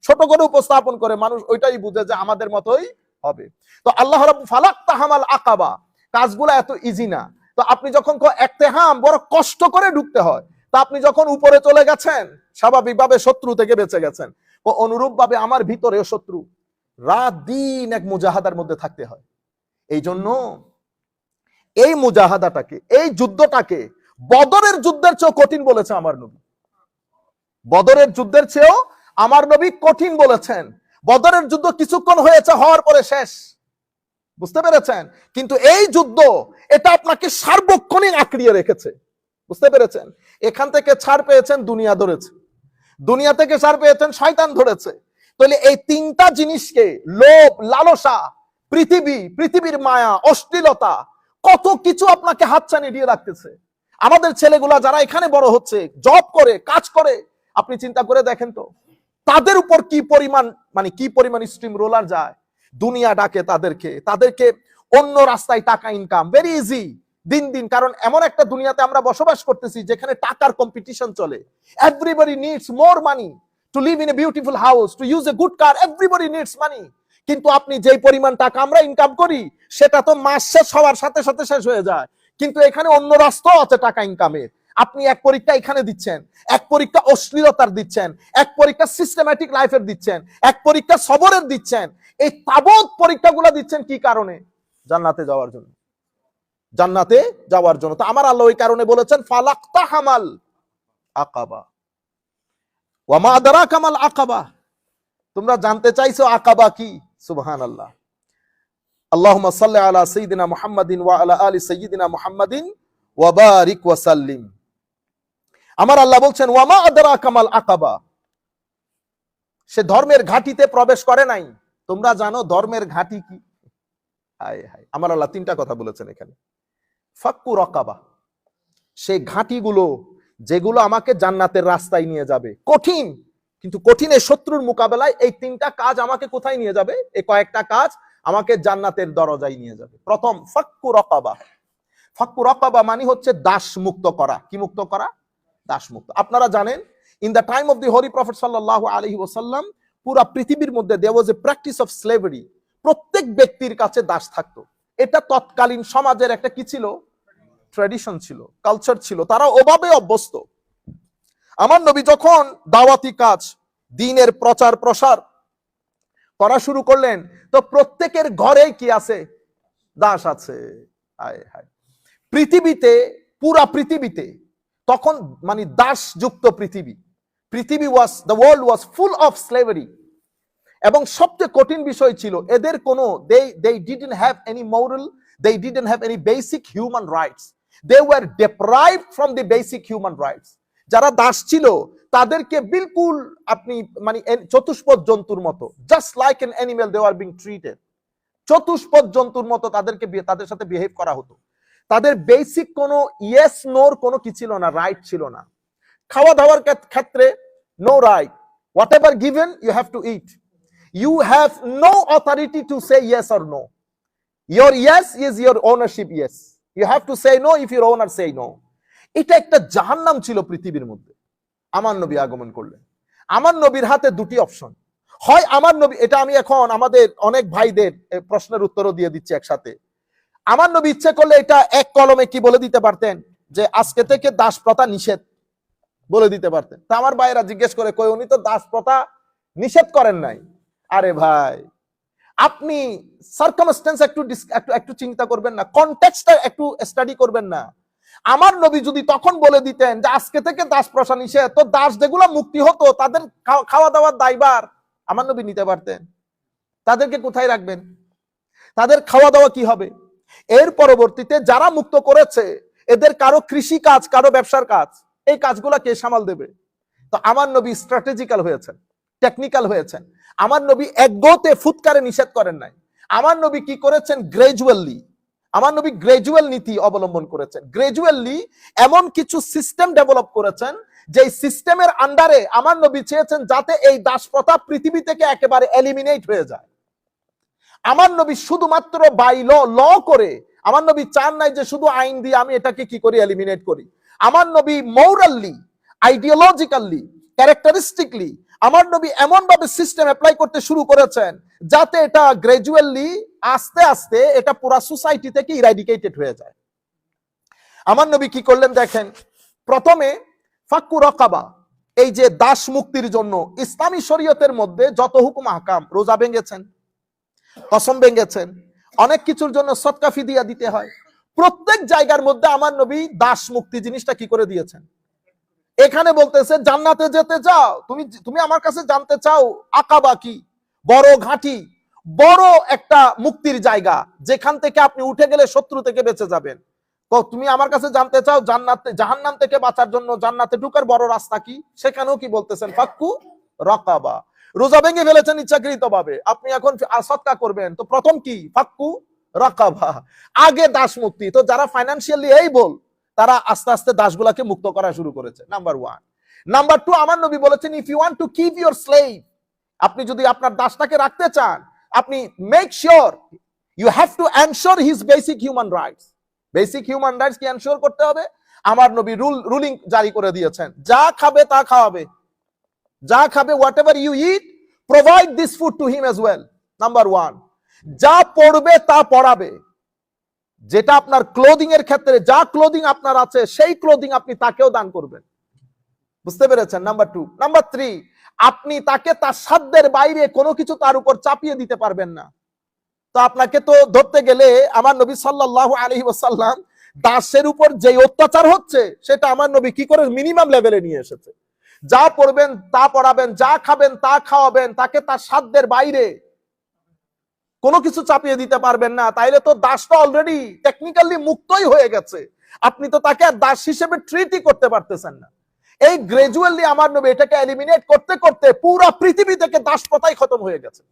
ছোট করে উপস্থাপন করে মানুষ ওইটাই বুঝে যে আমাদের মতোই হবে। তো আল্লাহ রাব্বুল ফালাক তাহামাল আকাবা, কাজগুলো এত ইজি না। তো আপনি যখন ইকতিহাম বড় কষ্ট করে ঢুকতে হয়, তা আপনি যখন উপরে চলে গেছেন স্বাভাবিকভাবে শত্রু থেকে বেঁচে গেছেন। ও অনুরূপ ভাবে আমার ভিতরেও শত্রু, রাত দিন এক মুজাহাদার মধ্যে থাকতে হয়। এই জন্য এই মুজাহাদাটাকে, এই যুদ্ধটাকে বদরের যুদ্ধের চেয়েও কঠিন বলেছে আমার নবী। বদরের যুদ্ধের চেয়েও আমার নবী কঠিন বলেছেন। বদরের যুদ্ধ কিছুক্ষণ হয়েছে, হওয়ার পরে শেষ। বুঝতে পেরেছেন? কিন্তু এই যুদ্ধ এটা আপনাকে সার্বক্ষণিক আঁকড়িয়ে রেখেছে। বুঝতে পেরেছেন? এখান থেকে ছাড় পেয়েছেন, দুনিয়া ধরেছে। দুনিয়া থেকে ছাড় পেয়েছেন, শয়তান ধরেছে। তাহলে এই তিনটা জিনিসকে, লোভ, লালসা, পৃথিবী, পৃথিবীর মায়া, অশ্লীলতা, কত কিছু আপনাকে হাতছানি দিয়ে রাখতেছে। আমাদের ছেলেগুলা যারা এখানে বড় হচ্ছে, জব করে, কাজ করে, আপনি চিন্তা করে দেখেন তো তাদের উপর কি পরিমাণ কি পরিমাণ স্ট্রিম রোলার যায়। দুনিয়া ডাকে তাদেরকে অন্য রাস্তায় টাকা ইনকাম ভেরি ইজি দিন দিন। কারণ এমন একটা দুনিয়াতে আমরা বসবাস করতেছি যেখানে টাকার কম্পিটিশন চলে। Everybody needs more money to live in a beautiful house, to use a good car, everybody needs মানি। কিন্তু আপনি যেই পরিমাণ টাকা আমরা ইনকাম করি সেটা তো মাস শেষ হওয়ার সাথে সাথে শেষ হয়ে যায়। কিন্তু এখানে অন্য রাস্তাও আছে টাকা ইনকামের। আপনি এক পরীক্ষা এখানে দিচ্ছেন, এক পরীক্ষা অশ্লীলতার দিচ্ছেন, এক পরীক্ষা সিস্টেম্যাটিক লাইফের দিচ্ছেন, এক পরীক্ষা সবরের দিচ্ছেন। এই তাবৎ পরীক্ষাগুলো দিচ্ছেন কি কারণে? জান্নাতে যাওয়ার জন্য, জান্নাতে যাওয়ার জন্য। তো আমার আল্লাহ ওই কারণে বলেছেন ফালাকতাহামাল আকাবা ওয়া মা আদরাকা মাল আকাবা। তোমরা জানতে চাইছো আকাবা কি? সুবহানাল্লাহ। আল্লাহুম্মা সাল্লি আলা সাইয়্যিদিনা মুহাম্মাদিন ওয়া আলা আলি সাইয়্যিদিনা মুহাম্মাদিন ওয়া বারিক ওয়া সাল্লিম। আমার আল্লাহ বলছেন ওয়া মা আদরাকা মাল আকাবা। সে ধর্মের ঘাটিতে প্রবেশ করে নাই, তোমরা জানো ধর্মের ঘাটি কি? হায় হায়, আমার আল্লাহ তিনটা কথা বলেছেন এখানে। ফাক্কু রাকাবা, সেই ঘাটিগুলো যেগুলো আমাকে জান্নাতের রাস্তায় নিয়ে যাবে। কঠিন, কিন্তু কঠিনের শত্রুর মোকাবেলায় এই তিনটা কাজ আমাকে কোথায় নিয়ে যাবে? এই কয়েকটা কাজ আমাকে জান্নাতের দরজায় নিয়ে যাবে। প্রথম ফাক্কু রাকাবা। ফাক্কু রাকাবা মানে হচ্ছে দাস মুক্ত করা। কি মুক্ত করা? দাস মুক্ত। আপনারা জানেন in the time of the holy prophet সাল্লাল্লাহু আলাইহি ওয়াসাল্লাম পুরা পৃথিবীর মধ্যে there was a practice of slavery. প্রত্যেক ব্যক্তির কাছে দাস থাকতো। এটা তৎকালীন সমাজের একটা কি ছিল? ট্র্যাডিশন ছিল, কালচার ছিল। তারা ওভাবে অভ্যস্ত। আমার নবী যখন দাওয়াতি কাজ, দ্বীনের প্রচার প্রসার করা শুরু করলেন, তো প্রত্যেকের ঘরে কি আছে? দাস আছে। হায় হায়, পৃথিবীতে, পুরা পৃথিবীতে তখন দাস যুক্ত পৃথিবী। পৃথিবী was, the world was full of slavery. এবং সবচেয়ে কঠিন বিষয় ছিল এদের কোনো they didn't have any moral, they didn't have any basic human rights, they were deprived from the basic human rights. যারা দাস ছিল তাদেরকে বিলকুল আপনি মানে চতুষ্পদ জন্তুর মতো, just like an animal they are being treated, চতুষ্পদ জন্তুর মতো তাদের সাথে বিহেভ করা হতো। তাদের বেসিক কোনো ইয়েস নোর কোনো কি ছিল না, রাইট ছিল না। খাওয়া দাওয়ার ক্ষেত্রে no right, whatever given you have to eat, you have no authority to say yes or no. Your yes is your ownership yes, you have to say no if your owner say no. এটা একটা জাহান্নাম ছিল পৃথিবীর মধ্যে। আমার নবী আগমন করলেন, আমার নবীর হাতে দুটি অপশন, হয় আমার নবী, এটা আমি এখন আমাদের অনেক ভাইদের প্রশ্নের উত্তরও দিয়ে দিচ্ছি একসাথে। আমার নবী ইচ্ছে করলে এটা এক কলমে কি বলে দিতে পারতেন যে আজকে থেকে দাস প্রথা নিষেধ, বলে দিতে পারতেন। তা আমার ভাইরা জিজ্ঞেস করে, কই উনি তো দাস প্রথা নিষেধ করেন নাই। আরে ভাই, আপনি সার্কামস্টেন্স একটু চিন্তা করবেন না, কনটেক্সটটা একটু স্টাডি করবেন না। আমার নবী যদি তখন বলে দিতেন যে আজকে থেকে দাস প্রথা নিষেধ, তো দাস যেগুলো মুক্তি হতো তাদের খাওয়া দাওয়ার দায়ভার আমার নবী নিতে পারতেন। তাদেরকে কোথায় রাখবেন, তাদের খাওয়া দাওয়া কি হবে? এর পরবর্তীতে যারা মুক্ত করেছে এদের কারো কৃষি কাজ, কারো ব্যবসার কাজ, এই কাজগুলা কে সামাল দেবে? তো আমার নবী স্ট্র্যাটেজিক্যাল হয়েছেন, টেকনিক্যাল হয়েছেন। আমার নবী একগোতে ফুৎকারে নিষেধ করেন নাই। আমার নবী কি করেছেন? গ্রাজুয়ালি, আমার নবী গ্রাজুয়াল নীতি অবলম্বন করেছেন। গ্রাজুয়ালি এমন কিছু সিস্টেম ডেভেলপ করেছেন যে সিস্টেমের আন্ডারে আমার নবী চেয়েছেন যাতে এই দাস প্রথা পৃথিবী থেকে একেবারে এলিমিনেট হয়ে যায়। আমার নবী শুধুমাত্র বাই ল করে, আমার নবী চান নাই যে শুধু আইন দিয়ে আমি এটাকে কি করি, এলিমিনেট করি। আমার নবী মোরালি, আইডিওলজিক্যালি, ক্যারেক্টারিস্টিকলি আমার নবী এমন ভাবে সিস্টেম অ্যাপ্লাই করতে শুরু করেছেন যাতে এটা গ্রাজুয়ালি আস্তে আস্তে এটা পুরো সোসাইটি থেকে ইরাডিকেটেড হয়ে যায়। আমার নবী কি করলেন দেখেন, প্রথমে ফাক্কু রাকাবা, এই যে দাস মুক্তির জন্য ইসলামী শরীয়তের মধ্যে যত হুকুম আহকাম, রোজা ভেঙেছেন, কসম ভেঙেছেন, অনেক কিছুর জন্য সদকা ফিদিয়া দিতে হয়, প্রত্যেক জায়গার মধ্যে আমার নবী দাস মুক্তি জিনিসটা কি করে দিয়েছেন। এখানে বলতেছে জান্নাতে যেতে চাও, তুমি আমার কাছে জানতে চাও আকাবা কি, বড় ঘাঁটি, বড় একটা মুক্তির জায়গা যেখান থেকে আপনি উঠে গেলে শত্রু থেকে বেঁচে যাবেন। তুমি আমার কাছে জানতে চাও জান্নাতে, জাহান্নাম থেকে বাঁচার জন্য জান্নাতে ঢুকার বড় রাস্তা কি, সেখানেও কি বলতেছেন ফাক্কু রাকাবা। রোজা ভেঙে ফেলেছেন ইচ্ছাকৃত ভাবে, আপনি এখন সদকা করবেন, তো প্রথম কি ফাক্কু রাকাবা, আগে দাস মুক্তি। তো যারা ফাইন্যান্সিয়ালি এইবল তারা আস্তে আস্তে দাসগুলাকে মুক্ত করা শুরু করেছে, নাম্বার 1। নাম্বার 2, আমার নবী বলেছেন if you want to keep your slave, আপনি যদি আপনার দাসটাকে রাখতে চান, আপনি make sure you have to ensure his basic human rights. Basic human rights কি এনশিওর করতে হবে? আমার নবী রুলিং জারি করে দিয়েছেন, যা খাবে তা খাওয়াবে, যা খাবে whatever you eat provide this food to him as well, number 1। যা পড়বে তা পড়াবে, যেটা আপনার ক্লোদিং এর ক্ষেত্রে যা ক্লোদিং আপনার আছে সেই ক্লোদিং আপনি তাকেও দান করবেন, বুঝতে পেরেছেন? নাম্বার 2। নাম্বার 3, আপনি তাকে তার সাধ্যের বাইরে কোনো কিছু তার উপর চাপিয়ে দিতে পারবেন না। তো আপনাকে তো ধরতে গেলে আমার নবী সাল্লাল্লাহু আলাইহি ওয়াসাল্লাম দাসের উপর যে অত্যাচার হচ্ছে সেটা আমার নবী কি করে মিনিমাম লেভেলে নিয়ে এসেছে। যা পড়বেন তা পড়াবেন, যা খাবেন তা খাওয়াবেন, তাকে তার সাধ্যের বাইরে কোনো কিছু চাপিয়ে দিতে পারবেন না। তাইলে তো দাসটা অলরেডি টেকনিক্যালি মুক্তই হয়ে গেছে, আপনি তো তাকে দাস হিসেবে ট্রিটই করতে পারতেছেন না। এই গ্রাজুয়ালি আমার নবী এটাকে এলিমিনেট করতে করতে পুরো পৃথিবী থেকে দাস প্রথাই খতম হয়ে গেছে,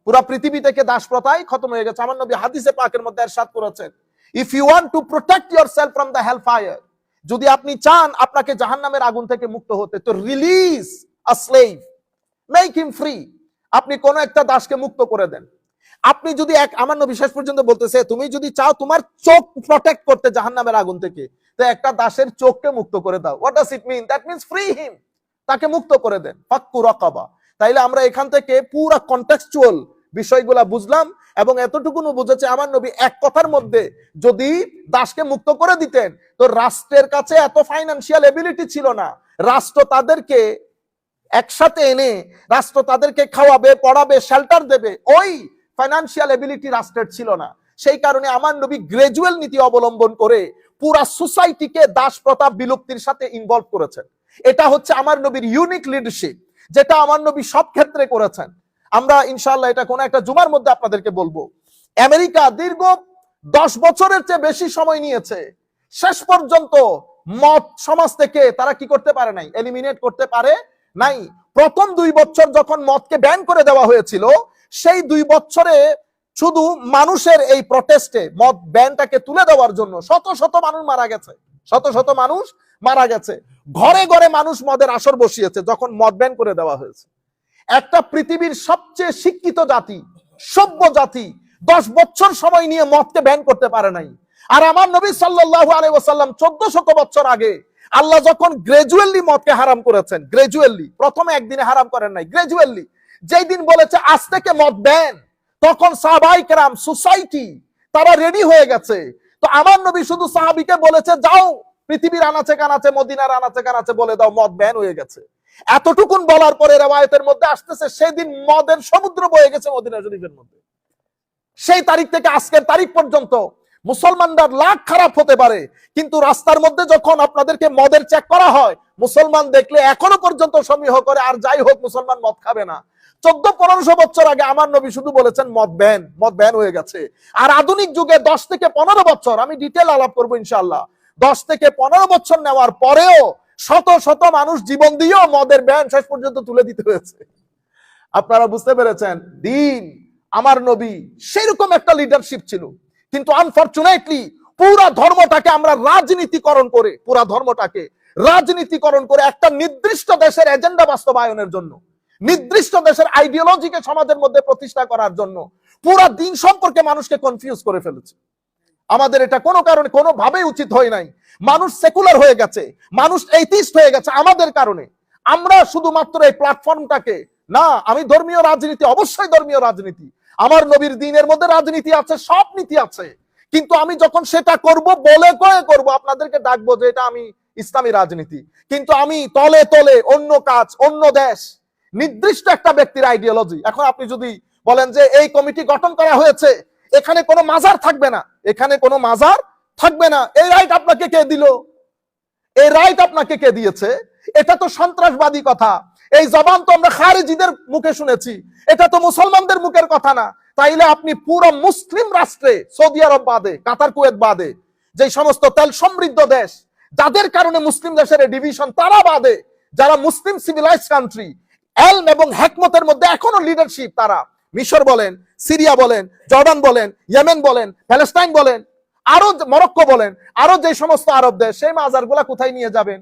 পুরো পৃথিবী থেকে দাস প্রথাই খতম হয়ে গেছে। আমার নবী হাদিসে পাকের মধ্যে ইরশাদ করেছেন, if you want to protect yourself from the hell fire, যদি আপনি চান আপনাকে জাহান্নামের আগুন থেকে মুক্ত হতে, তো রিলিজ আ স্লেভ, মেক হিম ফ্রি, আপনি কোন একটা দাসকে মুক্ত করে দেন। আপনি যদি আমার নবী শেষ পর্যন্ত বলতেছে, তুমি যদি চাও তোমার চোখ প্রোটেক্ট করতে জাহান্নামের আগুন থেকে, তো একটা দাসের চোখকে মুক্ত করে দাও। What does it mean? That means free him, তাকে মুক্ত করে দেন, ফাক্কু রাকাবা। তাইলে আমরা এখান থেকে পুরো কন্টেক্সচুয়াল বিষয়গুলা বুঝলাম এবং এতটুকুনো বুঝেছে আমার নবী এক কথার মধ্যে যদি দাসকে মুক্ত করে দিতেন তো রাষ্ট্রের কাছে এত ফাইন্যান্সিয়াল এবিলিটি ছিল না, রাষ্ট্র তাদেরকে একসাথে এনে রাষ্ট্র তাদেরকে খাওয়াবে, পড়াবে, শেল্টার দেবে, ওই ফাইন্যান্সিয়াল এবিলিটি রাষ্ট্রের ছিল না। সেই কারণে আমার নবী গ্রাজুয়াল নীতি অবলম্বন করে পুরা সোসাইটিকে দাস প্রথা বিলুপ্তির সাথে ইনভলভ করেছেন। এটা হচ্ছে আমার নবীর ইউনিক লিডারশিপ, যেটা আমার নবী সব ক্ষেত্রে করেছেন। আমরা ইনশাআল্লাহ এটা কোন একটা জুমার মধ্যে আপনাদেরকে বলবো। আমেরিকা দীর্ঘ 10 বছরের চেয়ে বেশি সময় নিয়েছে, শেষ পর্যন্ত মদ সমাজ থেকে তারা কি করতে পারে নাই, এলিমিনেট করতে পারে নাই। প্রথম 2 বছর যখন মদকে ব্যান করে দেওয়া হয়েছিল, সেই 2 বছরে শুধু মানুষের এই প্রটেস্টে মদ ব্যানটাকে তুলে দেওয়ার জন্য শত শত মানুষ মারা গেছে, শত শত মানুষ মারা গেছে। ঘরে ঘরে মানুষ মদের আসর বসিয়েছে যখন মদ ব্যান করে দেওয়া হয়েছে। একটা পৃথিবীর সবচেয়ে শিক্ষিত জাতি, সভ্য জাতি 10 বছর সময় নিয়ে মদকে ব্যান করতে পারে নাই। আর আমার নবী সাল্লাল্লাহু আলাইহি ওয়াসাল্লাম 1400 বছর আগে আল্লাহ যখন গ্রাজুয়ালি মদকে হারাম করেছেন, গ্রাজুয়ালি, প্রথমে একদিনে হারাম করেন নাই, গ্রাজুয়ালি যেই দিন বলেছে আজ থেকে মদ ব্যান, তখন সাহাবায়ে কেরাম, সোসাইটি তারা রেডি হয়ে গেছে। তো আমার নবী শুধু সাহাবীকে বলেছে যাও পৃথিবীর আনাচে কানাচে, মদিনার আনাচে কানাচে বলে দাও মদ ব্যান হয়ে গেছে। এতটুকুন বলার পরে রওয়ায়াতের মধ্যে আসতেছে সেদিন মদের সমুদ্র বয়ে গেছে মদিনা শরীফের মধ্যে। সেই তারিখ থেকে আজকের তারিখ পর্যন্ত মুসলমানরা লাখ খারাপ হতে পারে, কিন্তু রাস্তার মধ্যে যখন আপনাদেরকে মদের চেক করা হয়, মুসলমান দেখলে এখনো পর্যন্ত সমীহ করে আর যাই হোক মুসলমান মদ খাবে না। 1400-1500 বছর আগে আমার নবী শুধু বলেছেন মদ ব্যান হয়ে গেছে। আর আধুনিক যুগে 10 থেকে 15 বছর, আমি ডিটেল আলাপ করবো ইনশাআল্লাহ, 10 থেকে 15 বছর নেওয়ার পরেও শত শত মানুষ জীবন দিয়েও মদের ব্যান শেষ পর্যন্ত তুলে দিতে হয়েছে। আপনারা বুঝতে পেরেছেন, দিন আমার নবী সেরকম একটা লিডারশিপ ছিল, কিন্তু আনফরচুনেটলি পুরা ধর্মটাকে আমরা রাজনীতিকরণ করে একটা নির্দিষ্ট দেশের এজেন্ডা বাস্তবায়নের জন্য, নির্দিষ্ট দেশের আইডিওলজিকে সমাজের মধ্যে প্রতিষ্ঠা করার জন্য পুরা দিন সম্পর্কে মানুষকে কনফিউজ করে ফেলেছে। আমাদের এটা কোনো কারণে কোনোভাবেই উচিত হয় নাই। মানুষ সেকুলার হয়ে গেছে, মানুষ এইথিস্ট হয়ে গেছে আমাদের কারণে। আমরা শুধুমাত্র এই প্ল্যাটফর্মটাকে, না আমি ধর্মীয় রাজনীতি, অবশ্যই ধর্মীয় রাজনীতি, আমার নবীর দ্বীনের মধ্যে রাজনীতি আছে, সব নীতি আছে, কিন্তু আমি যখন সেটা করব বলে কয়ে করব, আপনাদেরকে ডাকবো যে এটা আমি ইসলামী রাজনীতি, কিন্তু আমি তলে তলে অন্য কাজ, অন্য দেশ, নির্দিষ্ট একটা ব্যক্তির আইডিওলজি। এখন আপনি যদি বলেন যে এই কমিটি গঠন করা হয়েছে, এখানে কোনো মাজার থাকবে না, এখানে কোনো মাজার থাকবে না, এই রাইট আপনাকে কে দিল? এই রাইট আপনাকে কে দিয়েছে? এটা তো সন্ত্রাসবাদী কথা। এই জবান তো আমরা খারিজিদের মুখে শুনেছি, এটা তো মুসলমানদের মুখের কথা না। তাইলে আপনি পুরো মুসলিম রাষ্ট্রে, সৌদি আরব বাদে, কাতার কুয়েত বাদে, যে সমস্ত তেল সমৃদ্ধ দেশ যাদের কারণে মুসলিম দেশের ডিভিশন, তারা বাদে যারা মুসলিম সিভিলাইজ কান্ট্রি, এলম এবং হেকমতের মধ্যে এখনো লিডারশিপ, তারা মিশর বলেন, সিরিয়া বলেন, জর্ডান বলেন, ইয়েমেন বলেন, প্যালেস্টাইন বলেন, আরো মরক্কো বলেন, আরো যে সমস্ত আরব দেশ, সেই মাজারগুলা কোথায় নিয়ে যাবেন?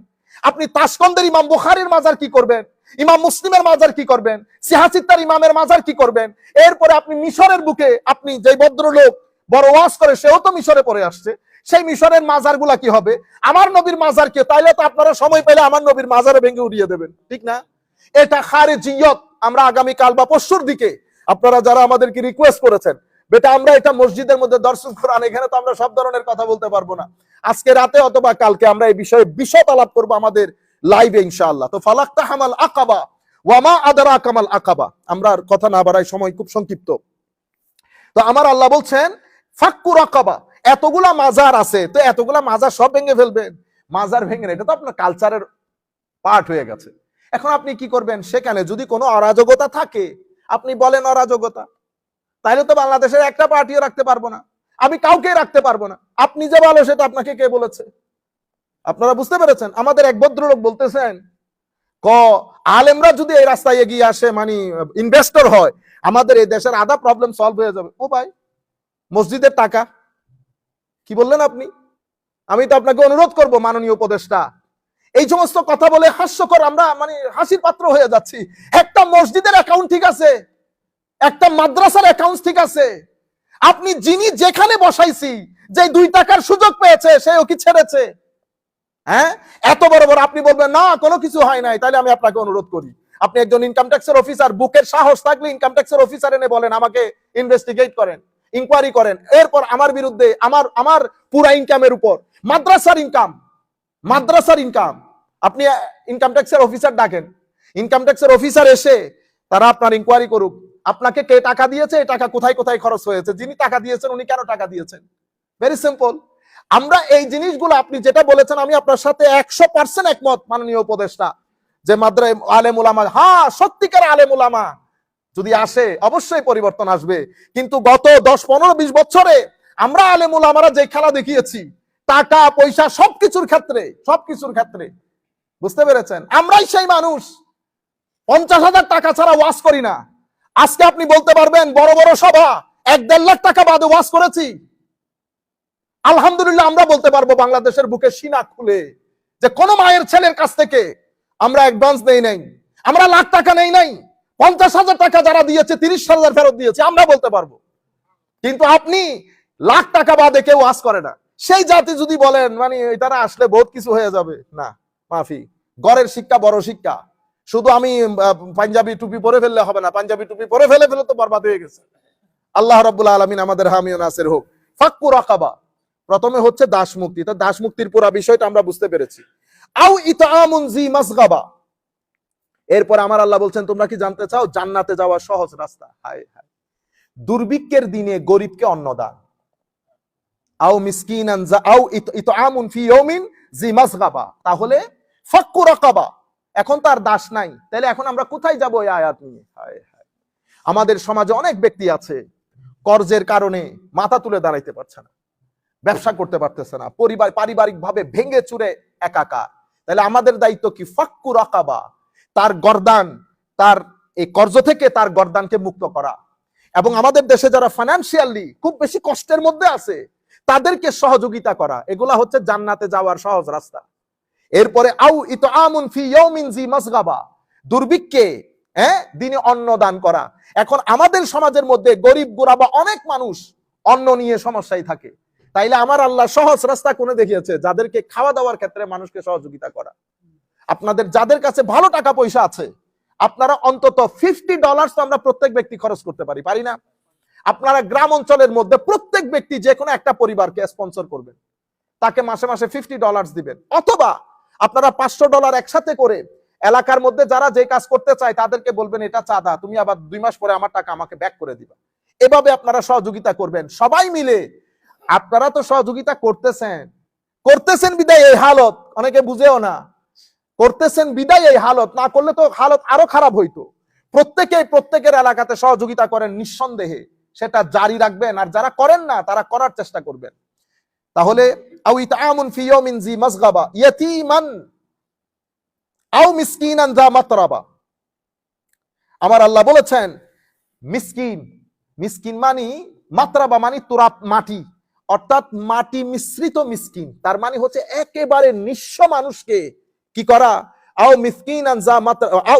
আপনি তাশকন্দের ইমাম বুখারীর মাজার কি করবেন? ইমাম মুসলিমের মাজার কি করবেন? সিহাসিত্তার ইমামের মাজার কি করবেন? এরপরে আপনি মিশরের বুকে, আপনি যে ভদ্রলোক বড় ওয়াজ করে সেও তো মিশরে পড়ে আসছে, সেই মিশরের মাজারগুলা কি হবে? আমার নবীর মাজার কি? তাইলে তো আপনারা সময় পেলে আমার নবীর মাজারে ভেঙে উড়িয়ে দেবেন, ঠিক না? এটা খারিজিয়ত। আমরা আগামী কাল বা পরশুর দিকে, আপনারা যারা আমাদেরকে রিকোয়েস্ট করেছেন, বেটা আমরা এটা মসজিদের মধ্যে দর্শন কোরআন, এখানে তো আমরা সব ধরনের কথা বলতে পারবো না, আজকে রাতে অথবা কালকে আমরা এই বিষয়ে বিশদ আলাপ করবো আমাদের লাইভে ইনশাআল্লাহ। তো ফালাক্তা হামাল আকাবা ওয়ামা আদারা কামাল আকাবা, আমরা আর কথা না বাড়াই, সময় খুব সংক্ষিপ্ত। তো আমার আল্লাহ বলছেন ফাক্কু রাকাবা, এতগুলা মাজার আছে, তো এতগুলা মাজার সব ভেঙে ফেলবেন? মাজার ভেঙে, এটা তো আপনার কালচারের পার্ট হয়ে গেছে। এখন আপনি কি করবেন? সেখানে যদি কোনো অরাজকতা থাকে, আপনি বলেন অরাজকতা, তাহলে তো বাংলাদেশের একটা পার্টিও রাখতে পারবো না, আমি কাউকে রাখতে পারবো না। আপনি যে ভালো সেটা আপনাকে কে বলেছে? আপনারা বুঝতে পেরেছেন? আমাদের এক ভদ্রলোক বলতেছেন, আলেমরা যদি এই রাস্তায় এগিয়ে আসে, মানে ইনভেস্টর হয়, আমাদের এই দেশের আধা প্রবলেম সলভ হয়ে যাবে। ও ভাই, মসজিদের টাকা কি বললেন আপনি? আমি তো আপনাকে অনুরোধ করব, মাননীয় উপদেষ্টা, এই সমস্ত কথা বলে হাস্যকর, আমরা মানে হাসির পাত্র হয়ে যাচ্ছি। একটা মসজিদের অ্যাকাউন্ট ঠিক আছে, একটা মাদ্রাসার অ্যাকাউন্ট ঠিক আছে, আপনি যিনি যেখানে বসাইছি, যে 2 টাকার সুযোগ পেয়েছে সেও কি ছেড়েছে? হ্যাঁ, এত বড় বড় আপনি বলবেন না কোনো কিছু হয় নাই। তাহলে আমি আপনাকে অনুরোধ করি, আপনি একজন ইনকাম ট্যাক্সের অফিসার, বুকের সাহস থাকলে ইনকাম ট্যাক্সের অফিসার এনে বলেন আমাকে ইনভেস্টিগেট করেন, ইনকোয়ারি করেন, এরপর আমার বিরুদ্ধে আমার পুরা ইনকামের উপর, মাদ্রাসার ইনকাম আপনি ইনকাম ট্যাক্সের অফিসার ডাকেন, ইনকাম ট্যাক্সের অফিসার এসে তারা আপনার ইনকোয়ারি করুক, আপনাকে কে টাকা দিয়েছে, এই টাকা কোথায় কোথায় খরচ হয়েছে, যিনি টাকা দিয়েছেন উনি কেন টাকা দিয়েছেন। Very simple. আমরা এই জিনিসগুলো, আপনি যেটা বলেছেন আমি আপনার সাথে 100% একমত মাননীয় উপদেষ্টা, যে আলেম উলামা, হ্যাঁ সত্যিকার আলেম উলামা যদি আসে অবশ্যই পরিবর্তন আসবে। কিন্তু গত 10-15-20 বছরে আমরা আলেম ওলামারা যে খেলা দেখিয়েছি, টাকা পয়সা সবকিছুর ক্ষেত্রে, বুঝতে পেরেছেন? আমরাই সেই মানুষ 50,000 টাকা ছাড়া ওয়াজ করি না। আজকে আপনি বলতে পারবেন বড় বড় সভা 1-1.5 লাখ টাকা বাদে ওয়াজ করেছি। আলহামদুলিল্লাহ আমরা বলতে পারবো বাংলাদেশের বুকে সিনা খুলে যে কোন মায়ের ছেলের কাছ থেকে আমরা অ্যাডভান্স নেই নাই, আমরা লাখ টাকা নেই নাই, 50,000 টাকা যারা দিয়েছে 30,000 ফেরত দিয়েছে, আমরা বলতে পারবো। কিন্তু আপনি লাখ টাকা বাদে কেউ ওয়াজ করে না। সেই জাতি যদি বলেন মানে তারা আসলে বহুত কিছু হয়ে যাবে, না মাফি, গড়ের শিক্ষা বড় শিক্ষা। শুধু আমি পাঞ্জাবি টুপি পরে ফেললে হবে না, পাঞ্জাবি টুপি পরে ফেলে তো বরবাদ হয়ে গেছে। আল্লাহ রাব্বুল আলামিন আমাদের হামি ও নাসির হোক। ফাক্কু রাকাবা, প্রথমে হচ্ছে দাস মুক্তি। তো দাস মুক্তির পুরো বিষয়টা আমরা বুঝতে পেরেছি। আও ইতআমুন জি মাসগাবা, এরপর আমার আল্লাহ বলছেন তোমরা কি জানতে চাও জান্নাতে যাওয়ার সহজ রাস্তা? হায় হায়, দুর্ভিক্ষের দিনে গরিবকে অন্ন দান। আও মিসকিনান আও ইতআমুন ফি ইয়াউমিন জি মাসগাবা, তাহলে ফাক্কু রাকাবা, এখন তার দাস নাই, তাহলে এখন আমরা কোথায় যাব এই আয়াত নিয়ে? হায় হায়, আমাদের সমাজে অনেক ব্যক্তি আছে কর্জের কারণে মাথা তুলে দাঁড়াইতে পারছে না, ব্যবসা করতে পারতেছে না, পরিবার পারিবারিক ভাবে ভেঙে চুরে একাকার। তাহলে আমাদের দায়িত্ব কি? ফাক্কু রাকাবা, তার গর্দান, তার এই কর্জ থেকে তার গর্দানকে মুক্ত করা। এবং আমাদের দেশে যারা ফাইন্যান্সিয়ালি খুব বেশি কষ্টের মধ্যে আছে তাদেরকে সহযোগিতা করা, এগুলা হচ্ছে জান্নাতে যাওয়ার সহজ রাস্তা। এরপরে আউ ইতআমুন ফি ইয়াউমিন জি মাসগাবা, দুর্ভিক্ষে দিনে অন্ন দান করা। এখন আমাদের সমাজের মধ্যে গরিব গুরাবা অনেক মানুষ অন্ন নিয়ে সমস্যায় থাকে, তাইলে আমার আল্লাহ সহজ রাস্তা কোনে দেখিয়েছে? যাদেরকে খাওয়া দাওয়ার ক্ষেত্রে মানুষকে সহযোগিতা করা। আপনাদের যাদের কাছে ভালো টাকা পয়সা আছে, আপনারা অন্তত $50 তো আমরা প্রত্যেক ব্যক্তি খরচ করতে পারি না? আপনারা গ্রাম অঞ্চলের মধ্যে প্রত্যেক ব্যক্তি যে কোনো একটা পরিবারকে স্পন্সর করবেন, তাকে মাসে মাসে $50 দিবেন, অথবা আপনারা $500 একসাথে করে এলাকার মধ্যে যারা যে কাজ করতে চায় তাদেরকে বলবেন এটা চাঁদা, তুমি আবার 2 মাস পরে আমার টাকা আমাকে ব্যাক করে দিবা। এভাবে আপনারা সহযোগিতা করবেন সবাই মিলে। আপনারা তো সহযোগিতা করতেছেন বিদায় এই হালত, অনেকে বুঝেও না, করতেছেন বিদায় এই হালত, না করলে তো হালত আরো খারাপ হইতো। প্রত্যেকের এলাকাতে সহযোগিতা করেন, নিঃসন্দেহে সেটা জারি রাখবেন, আর যারা করেন না তারা করার চেষ্টা করবেন। তাহলে আও ইতআমুন ফি ইয়াউমিন জি মাসগাবা ইয়াতীমান আও মিসকিনান যা মাতরাবা, আমার আল্লাহ বলেছেন মিসকিন মানি মাতরাবা মানি তুরাব, মাটি, অর্থাৎ মাটি মিশ্রিত মিসকিন, তার মানে হচ্ছে একেবারে নিঃস্ব মানুষকে কি করা? আও মিসকিনান যা মাতরাবা আও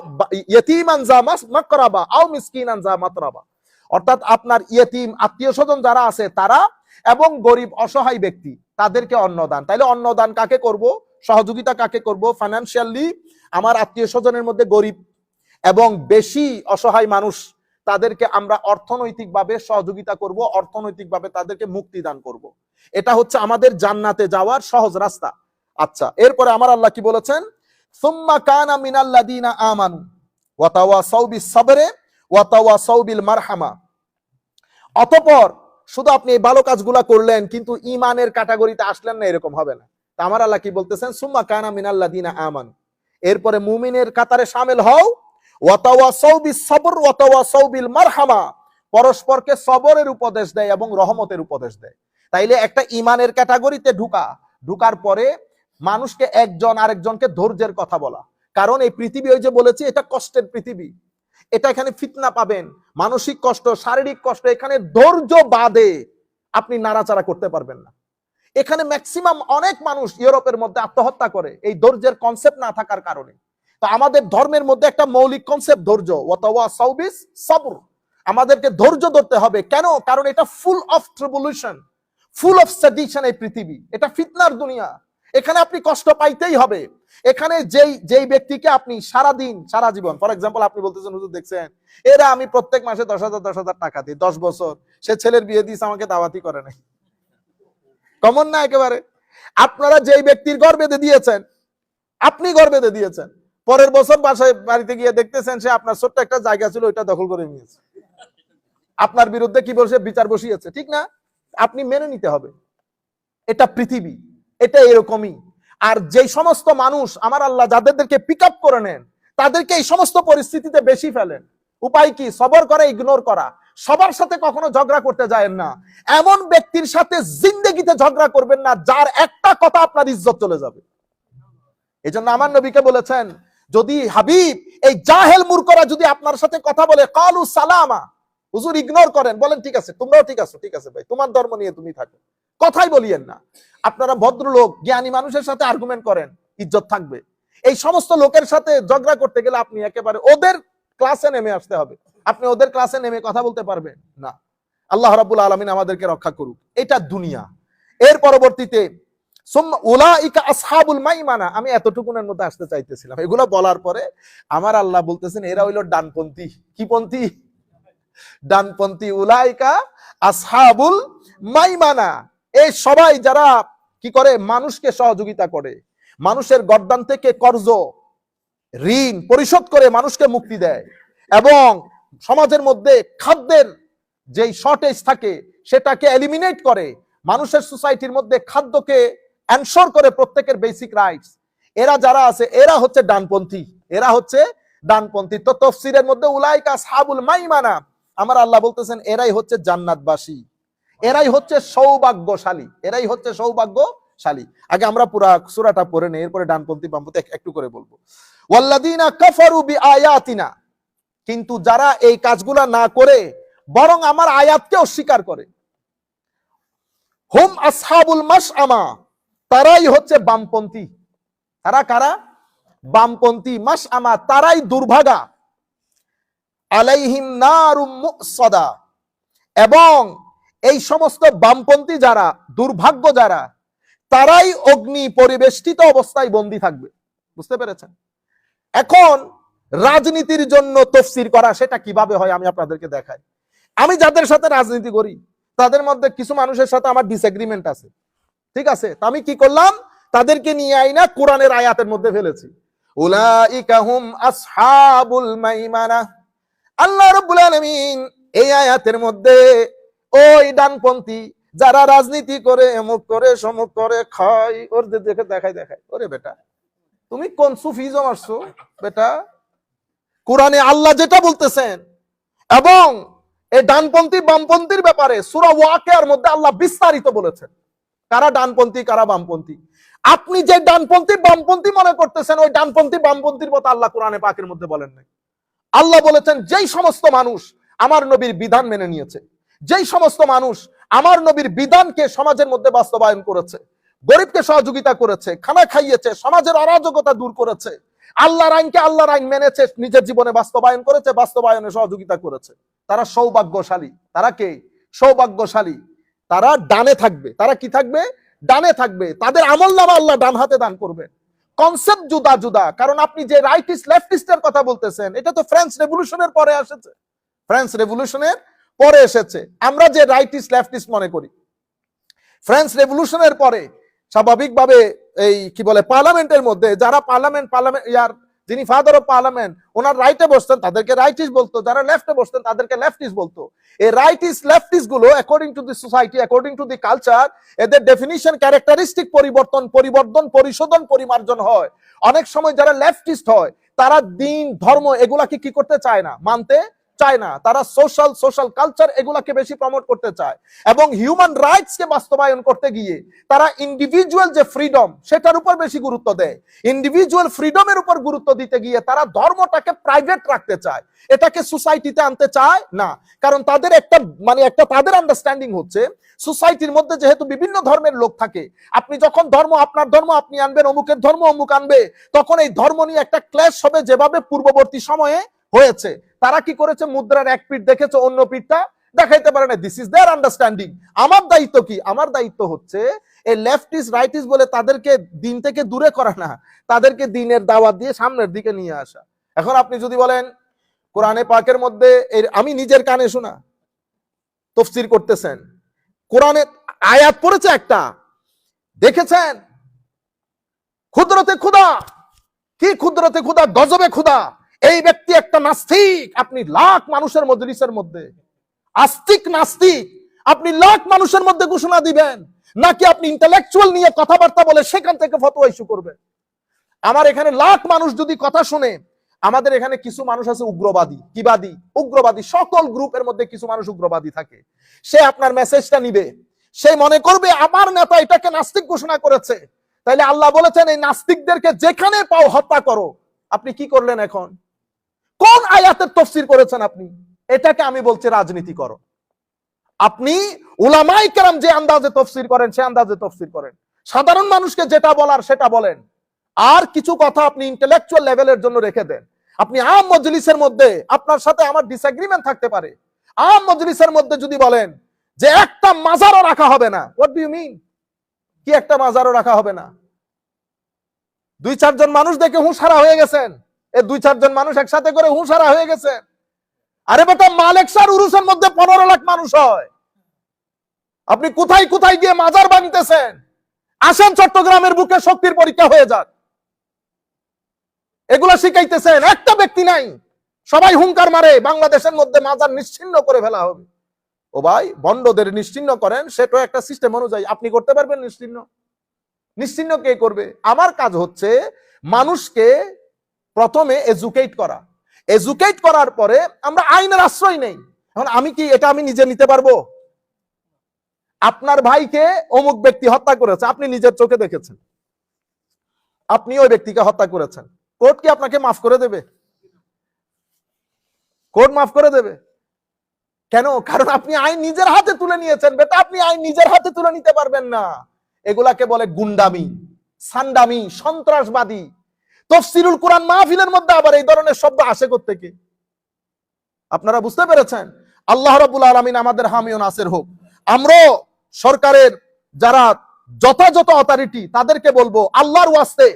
ইয়াতীমান যা মাকরাবা আও মিসকিনান যা মাতরাবা, অর্থাৎ আপনার ইয়েতিম আত্মীয়-স্বজন যারা আছে তারা এবং গরিব অসহায় ব্যক্তি তাদেরকে অন্নদান। তাইলে অন্নদান কাকে করব? সহযোগিতা কাকে করব? ফাইন্যান্সিয়ালি আমার আত্মীয়-স্বজনের মধ্যে গরিব এবং বেশি অসহায় মানুষ, তাদেরকে আমরা অর্থনৈতিকভাবে সহযোগিতা করব, অর্থনৈতিকভাবে তাদেরকে মুক্তি দান করব। এটা হচ্ছে আমাদের জান্নাতে যাওয়ার সহজ রাস্তা। আচ্ছা, এরপরে আমার আল্লাহ কি বলেছেন? সুম্মা কানা মিনাল্লাযিনা আমানু ওয়া তাওয়াসাউ বিস-সাবরি ওয়া তাওয়াসাউ বিল মারহামা, অতঃপর শুধু আপনি এই ভালো কাজগুলা করলেন কিন্তু ঈমানের ক্যাটাগরিতে আসলেন না, এরকম হবে না। তা আমার আল্লাহ কি বলতেছেন? সুম্মা কানা মিনাল্লাযিনা আমানু, এরপরে মুমিনের কাতারে শামিল হও, ওয়া তাওয়াসাউ বিস-সাবর ওয়া তাওয়াসাউ বিল মারহামা, পরস্পরকে সবরের উপদেশ দেয় এবং রহমতের উপদেশ দেয়। তাইলে একটা ঈমানের ক্যাটাগরিতে ঢুকার পরে মানুষকে একজন আরেকজনকে ধৈর্যের কথা বলা, কারণ এই পৃথিবী, ওই যে বলেছি, এটা কষ্টের পৃথিবী, এটা এখানে ফিতনা পাবেন, মানসিক কষ্ট, শারীরিক কষ্ট, এখানে ধৈর্য বাদে আপনি নাড়াচাড়া করতে পারবেন না। এখানে ম্যাক্সিমাম অনেক মানুষ ইউরোপের মধ্যে আত্মহত্যা করে এই ধৈর্যের কনসেপ্ট না থাকার কারণে। তো আমাদের ধর্মের মধ্যে একটা মৌলিক কনসেপ্ট ধৈর্য, ওয়া তাওয়াসাউ বিস-সাবর, আমাদেরকে ধৈর্য ধরতে হবে। কেন? কারণ এটা full of tribulation, full of sedition এই পৃথিবী, এটা ফিতনার দুনিয়া, এখানে আপনি কষ্ট পাইতেই হবে। এখানে যেই ব্যক্তিকে আপনি সারা জীবন, ফর এক্সাম্পল আপনি বলতেছেন হুজুর দেখছেন এরা আমি প্রত্যেক মাসে 10,000 টাকা দিই, 10 বছর, সে ছেলের বিয়ে দিয়েছে আমাকে দাওয়াতি করে নাই, কমন না একেবারে? আপনারা যেই ব্যক্তির ঘর বেঁধে দিয়েছেন, আপনি ঘর বেঁধে দিয়েছেন, পরের বছর বাড়িতে গিয়ে দেখতেছেন সে আপনার ছোট্ট একটা জায়গা ছিল ওইটা দখল করে নিয়েছে, আপনার বিরুদ্ধে কি বলছে? বিচার বসিয়েছে, ঠিক না? আপনি মেনে নিতে হবে, এটা পৃথিবী, এটা এরকমই। আর যেই সমস্ত মানুষ আমার আল্লাহ যাদেরকে পিক আপ করে নেন তাদেরকে এই সমস্ত পরিস্থিতিতে বেশি ফেলেন, উপায় কি? সবর করা, ইগনোর করা। সবার সাথে কখনো ঝগড়া করতে যায়েন না। এমন ব্যক্তির সাথে জিন্দেগিতে ঝগড়া করবেন না যার একটা কথা আপনার ইজ্জত চলে যাবে। এই জন্য আমার নবীকে বলেছেন, যদি হাবিব এই জাহেল মূর্খরা যদি আপনার সাথে কথা বলে, কালু সালামা, হুজুর ইগনোর করেন, বলেন ঠিক আছে, তোমরাও ঠিক আছো, ঠিক আছে ভাই, তোমার ধর্ম নিয়ে তুমি থাকো, কথাই বলিয়েন না। আপনারা ভদ্রলোক, জ্ঞানী মানুষের সাথে আর্গুমেন্ট করেন, ইজ্জত থাকবে। এই সমস্ত লোকের সাথে ঝগড়া করতে গেলে আপনি একেবারে ওদের ক্লাসে নেমে আসতে হবে। আপনি ওদের ক্লাসে নেমে কথা বলতে পারবেন না। আল্লাহ রাব্বুল আলামিন আমাদেরকে রক্ষা করুক। এটা দুনিয়া। এর পরবর্তীতে উলাইকা আসহাবুল মাইমানা, আমি এতটুকুনের মধ্যে আসতে চাইতেছিলাম। এগুলো বলার পরে আমার আল্লাহ বলতেছেন এরা হইল ডানপন্থী। কি পন্থী? ডানপন্থী। উলাইকা আসহাবুল মাইমানা, এই সবাই যারা কি করে? মানুষকে সহযোগিতা করে, মানুষের গর্দান থেকে কর্জ ঋণ পরিশোধ করে মানুষকে মুক্তি দেয়, এবং সমাজের মধ্যে খাদ্যের যেই শর্টেজ থাকে সেটাকে এলিমিনেট করে, মানুষের সোসাইটির মধ্যে খাদ্যকে এনশোর করে প্রত্যেকের বেসিক রাইটস। এরা যারা আছে এরা হচ্ছে ডানপন্থী, এরা হচ্ছে ডানপন্থী। তো তাফসীরের মধ্যে উলাইকা আসহাবুল মাইমানা, আমার আল্লাহ বলতেছেন এরাই হচ্ছে জান্নাতবাসী, এরাই হচ্ছে সৌভাগ্যশালী, এরাই হচ্ছে সৌভাগ্যশালী। আগে আমরা পুরা সূরাটা পড়ে নেই, এরপরে ডানপন্থী বামপন্থী একটু করে বলবো। ওয়াল্লাযীনা কাফারু বিআয়াতিনা, কিন্তু যারা এই কাজগুলা না করে বরং আমার আয়াতকে অস্বীকার করে, হুম আসহাবুল মাশআমা, তারাই হচ্ছে বামপন্থী। তারা কারা? বামপন্থী। মাশআমা, তারাই দুর্ভাগা। আলাইহিম নারুম মুসাদা, এবং এই সমস্ত বামপন্থী যারা, দুর্ভাগ্য যারা, তারাই অগ্নি পরিবেষ্টিত অবস্থায় বন্দী থাকবে। বুঝতে পেরেছেন? এখন রাজনীতির জন্য তাফসীর করা সেটা কিভাবে হয় আমি আপনাদেরকে দেখাই। আমি যাদের সাথে রাজনীতি করি তাদের মধ্যে কিছু মানুষের সাথে আমার ডিসএগ্রিমেন্ট আছে, ঠিক আছে? তো আমি কি করলাম? তাদেরকে নিয়ে আইনা কোরআনের আয়াতের মধ্যে ফেলেছি। উলাইকা হুম আসহাবুল মাইমানা, আল্লাহ রাব্বুল আলামিন এই আয়াতের মধ্যে ওই ডানপন্থী যারা রাজনীতি করে, এমুক করে, সমুক করে, খায়, ওর দেখে দেখায়, ওরে বেটা তুমি কোন সুফিজম আসছো বেটা? কোরআনে আল্লাহ যেটা বলতেছেন, এবং এই ডানপন্থী বামপন্থীর ব্যাপারে সূরা ওয়াকিয়ার মধ্যে আল্লাহ বিস্তারিত বলেছেন কারা ডানপন্থী কারা বামপন্থী। আপনি যে ডানপন্থী বামপন্থী মনে করতেছেন, ওই ডানপন্থী বামপন্থীর কথা আল্লাহ কোরআনে পাকের মধ্যে বলেন নাই। আল্লাহ বলেছেন যেই সমস্ত মানুষ আমার নবীর বিধান মেনে নিয়েছে, যেই সমস্ত মানুষ আমার নবীর বিধানকে সমাজের মধ্যে বাস্তবায়ন করেছে, গরিবকে সহযোগিতা করেছে, খানা খাইয়েছে, সমাজের অরাজকতা দূর করেছে, আল্লাহর আইনকে আল্লাহর আইন মেনেছে, নিজের জীবনে বাস্তবায়ন করেছে, বাস্তবায়নে সহযোগিতা করেছে, তারা সৌভাগ্যশালী। তারা কে? সৌভাগ্যশালী। তারা ডানে থাকবে। তারা কি থাকবে? ডানে থাকবে। তাদের আমলনামা আল্লাহ ডান হাতে দান করবে। কনসেপ্ট জুদা জুদা। কারণ আপনি যে রাইটিস্ট লেফটিস্টের কথা বলতেছেন, এটা তো ফ্রেঞ্চ রেভলিউশনের পরে এসেছে, ফ্রেঞ্চ রেভলিউশনের পরে এসেছে। আমরা যে রাইটিস্ট লেফটিস্ট মনে করি, ফ্রেঞ্চ রেভলিউশনের পরে স্বাভাবিকভাবে এই কি বলে পার্লামেন্টের মধ্যে যারা পার্লামেন্ট ইয়ার যিনি ফাদার অফ পার্লামেন্ট, ওনার রাইটে বসতেন তাদেরকে রাইটিস্ট বলতো, যারা লেফটে বসতেন তাদেরকে লেফটিস্ট বলতো। এই রাইটিস্ট লেফটিস্ট গুলো according to the society, according to the culture, এদের ডেফিনিশন, ক্যারেক্টারিস্টিক পরিবর্তন, পরিশোধন, পরিমার্জন হয়। অনেক সময় যারা লেফটিস্ট হয় তারা দিন, ধর্ম এগুলাকে কি করতে চায় না, মানতে চায় না। তারা সোশ্যাল কালচার এগুলাকে বেশি প্রমোট করতে চায়, এবং হিউম্যান রাইটস কে বাস্তবায়ন করতে গিয়ে তারা ইন্ডিভিজুয়াল যে ফ্রিডম সেটার উপর বেশি গুরুত্ব দেয়। ইন্ডিভিজুয়াল ফ্রিডমের উপর গুরুত্ব দিতে গিয়ে তারা ধর্মটাকে প্রাইভেট রাখতে চায়, এটাকে সোসাইটিতে আনতে চায় না। কারণ তাদের একটা তাদের আন্ডারস্ট্যান্ডিং হচ্ছে সোসাইটির মধ্যে যেহেতু বিভিন্ন ধর্মের লোক থাকে, আপনি যখন আপনার ধর্ম আপনি আনবেন, অমুকের ধর্ম অমুক আনবে, তখন এই ধর্ম নিয়ে একটা ক্লেশ হবে, যেভাবে পূর্ববর্তী সময়ে হয়েছে। তারা কি করেছে? মুদ্রার এক পিঠ দেখেছে, অন্য পিঠটা দেখাইতে পারে না। This is their understanding. আমার দায়িত্ব কি? আমার দায়িত্ব হচ্ছে এই লেফটিস্ট রাইটিস্ট বলে তাদেরকে দিন থেকে দূরে করা না, তাদেরকে দিনের দাওয়াত দিয়ে সামনের দিকে নিয়ে আসা। এখন আপনি যদি বলেন কোরআনে পাকের মধ্যে, আমি নিজের কানে শোনা তাফসীর করতেছেন, কোরআনে আয়াত পড়েছে একটা, দেখেছেন কুদরতে খোদা, কি কুদরতে খোদা, গজবে খোদা, এই ব্যক্তি একটা নাস্তিক। আপনি লাখ মানুষের মজলিসের মধ্যে আস্তিক নাস্তিক আপনি লাখ মানুষের মধ্যে ঘোষণা দিবেন, নাকি আপনি ইন্টেলেকচুয়াল নিয়ে কথাবার্তা বলে সেখান থেকে ফতোয়া ইস্যু করবেন? আমার এখানে লাখ মানুষ যদি কথা শুনে আমাদের এখানে কিছু মানুষ আছে উগ্রবাদী, কিবাদী, উগ্রবাদী, সকল গ্রুপের মধ্যে কিছু মানুষ উগ্রবাদী থাকে। সে আপনার মেসেজটা নিবে, সে মনে করবে আমার নেতা এটাকে নাস্তিক ঘোষণা করেছে, তাইলে আল্লাহ বলেছেন এই নাস্তিকদেরকে যেখানে পাও হত্যা করো। আপনি কি করলেন? এখন কোন আয়াতের তাফসীর করেছেন আপনি? এটাকে আমি বলছি রাজনীতি করো। আপনি উলামায়ে কেরাম যে আন্দাজে তাফসীর করেন সে আন্দাজে তাফসীর করেন, সাধারণ মানুষকে যেটা বলার সেটা বলেন, আর কিছু কথা আপনি ইন্টেলেকচুয়াল লেভেলের জন্য রেখে দেন। আপনি আম মজলিসের মধ্যে, আপনার সাথে আমার ডিসএগ্রিমেন্ট থাকতে পারে, আম মজলিসের মধ্যে যদি বলেন যে একটা মাজারও রাখা হবে না, হোয়াট ডু ইউ মিন? কি একটা মাজারও রাখা হবে না? 2-4 জন মানুষ দেখে হুঁশহারা হয়ে গেছেন, এই 2-4 জন মানুষ একসাথে করে হুঁশহারা হয়ে গেছেন। আরে বেটা, মালেকশার উরুসের মধ্যে 15 লাখ মানুষ হয়, আপনি কোথায় কোথায় গিয়ে মাজার বানিতেছেন? আসেন চট্টগ্রামের বুকে শক্তির পরীক্ষা হয়ে যাক। এগুলা শিখাইতেছেন, একটা ব্যক্তি নাই, সবাই হুঙ্কার মারে বাংলাদেশের মধ্যে মাজার নিশ্চিহ্ন করে ফেলা হবে। ও ভাই, বন্ডদের নিশ্চিহ্ন করেন, সেটা একটা সিস্টেম অনুযায়ী আপনি করতে পারবেন নিশ্চিহ্ন? নিশ্চিহ্ন কে করবে? আমার কাজ হচ্ছে মানুষকে প্রথমে এজুকেট করা, এজুকেট করার পরে আমরা আইনের আশ্রয় নেই। এখন আমি কি এটা আমি নিজে নিতে পারবো? আপনার ভাইকে অমুক ব্যক্তি হত্যা করেছে, আপনি নিজের চোখে দেখেছেন, আপনি ওই ব্যক্তিকে হত্যা করেছেন, কোর্ট কি আপনাকে মাফ করে দেবে? কোর্ট মাফ করে দেবে কেন? কারণ আপনি আইন নিজের হাতে তুলে নিয়েছেন। বেটা, আপনি আইন নিজের হাতে তুলে নিতে পারবেন না। এগুলাকে বলে গুন্ডামি, সান্ডামি, সন্ত্রাসবাদী। তাফসীরুল কুরআন মাহফিলের মধ্যে আবার এই ধরনের শব্দ আসে কোত্থেকে? আপনারা বুঝতে পেরেছেন? আল্লাহ রাব্বুল আলামিন আমাদের হামি ও নাসির হোক। আমরা সরকারের যারা যথাযথ অথরিটি তাদেরকে বলবো, আল্লাহর ওয়াস্তে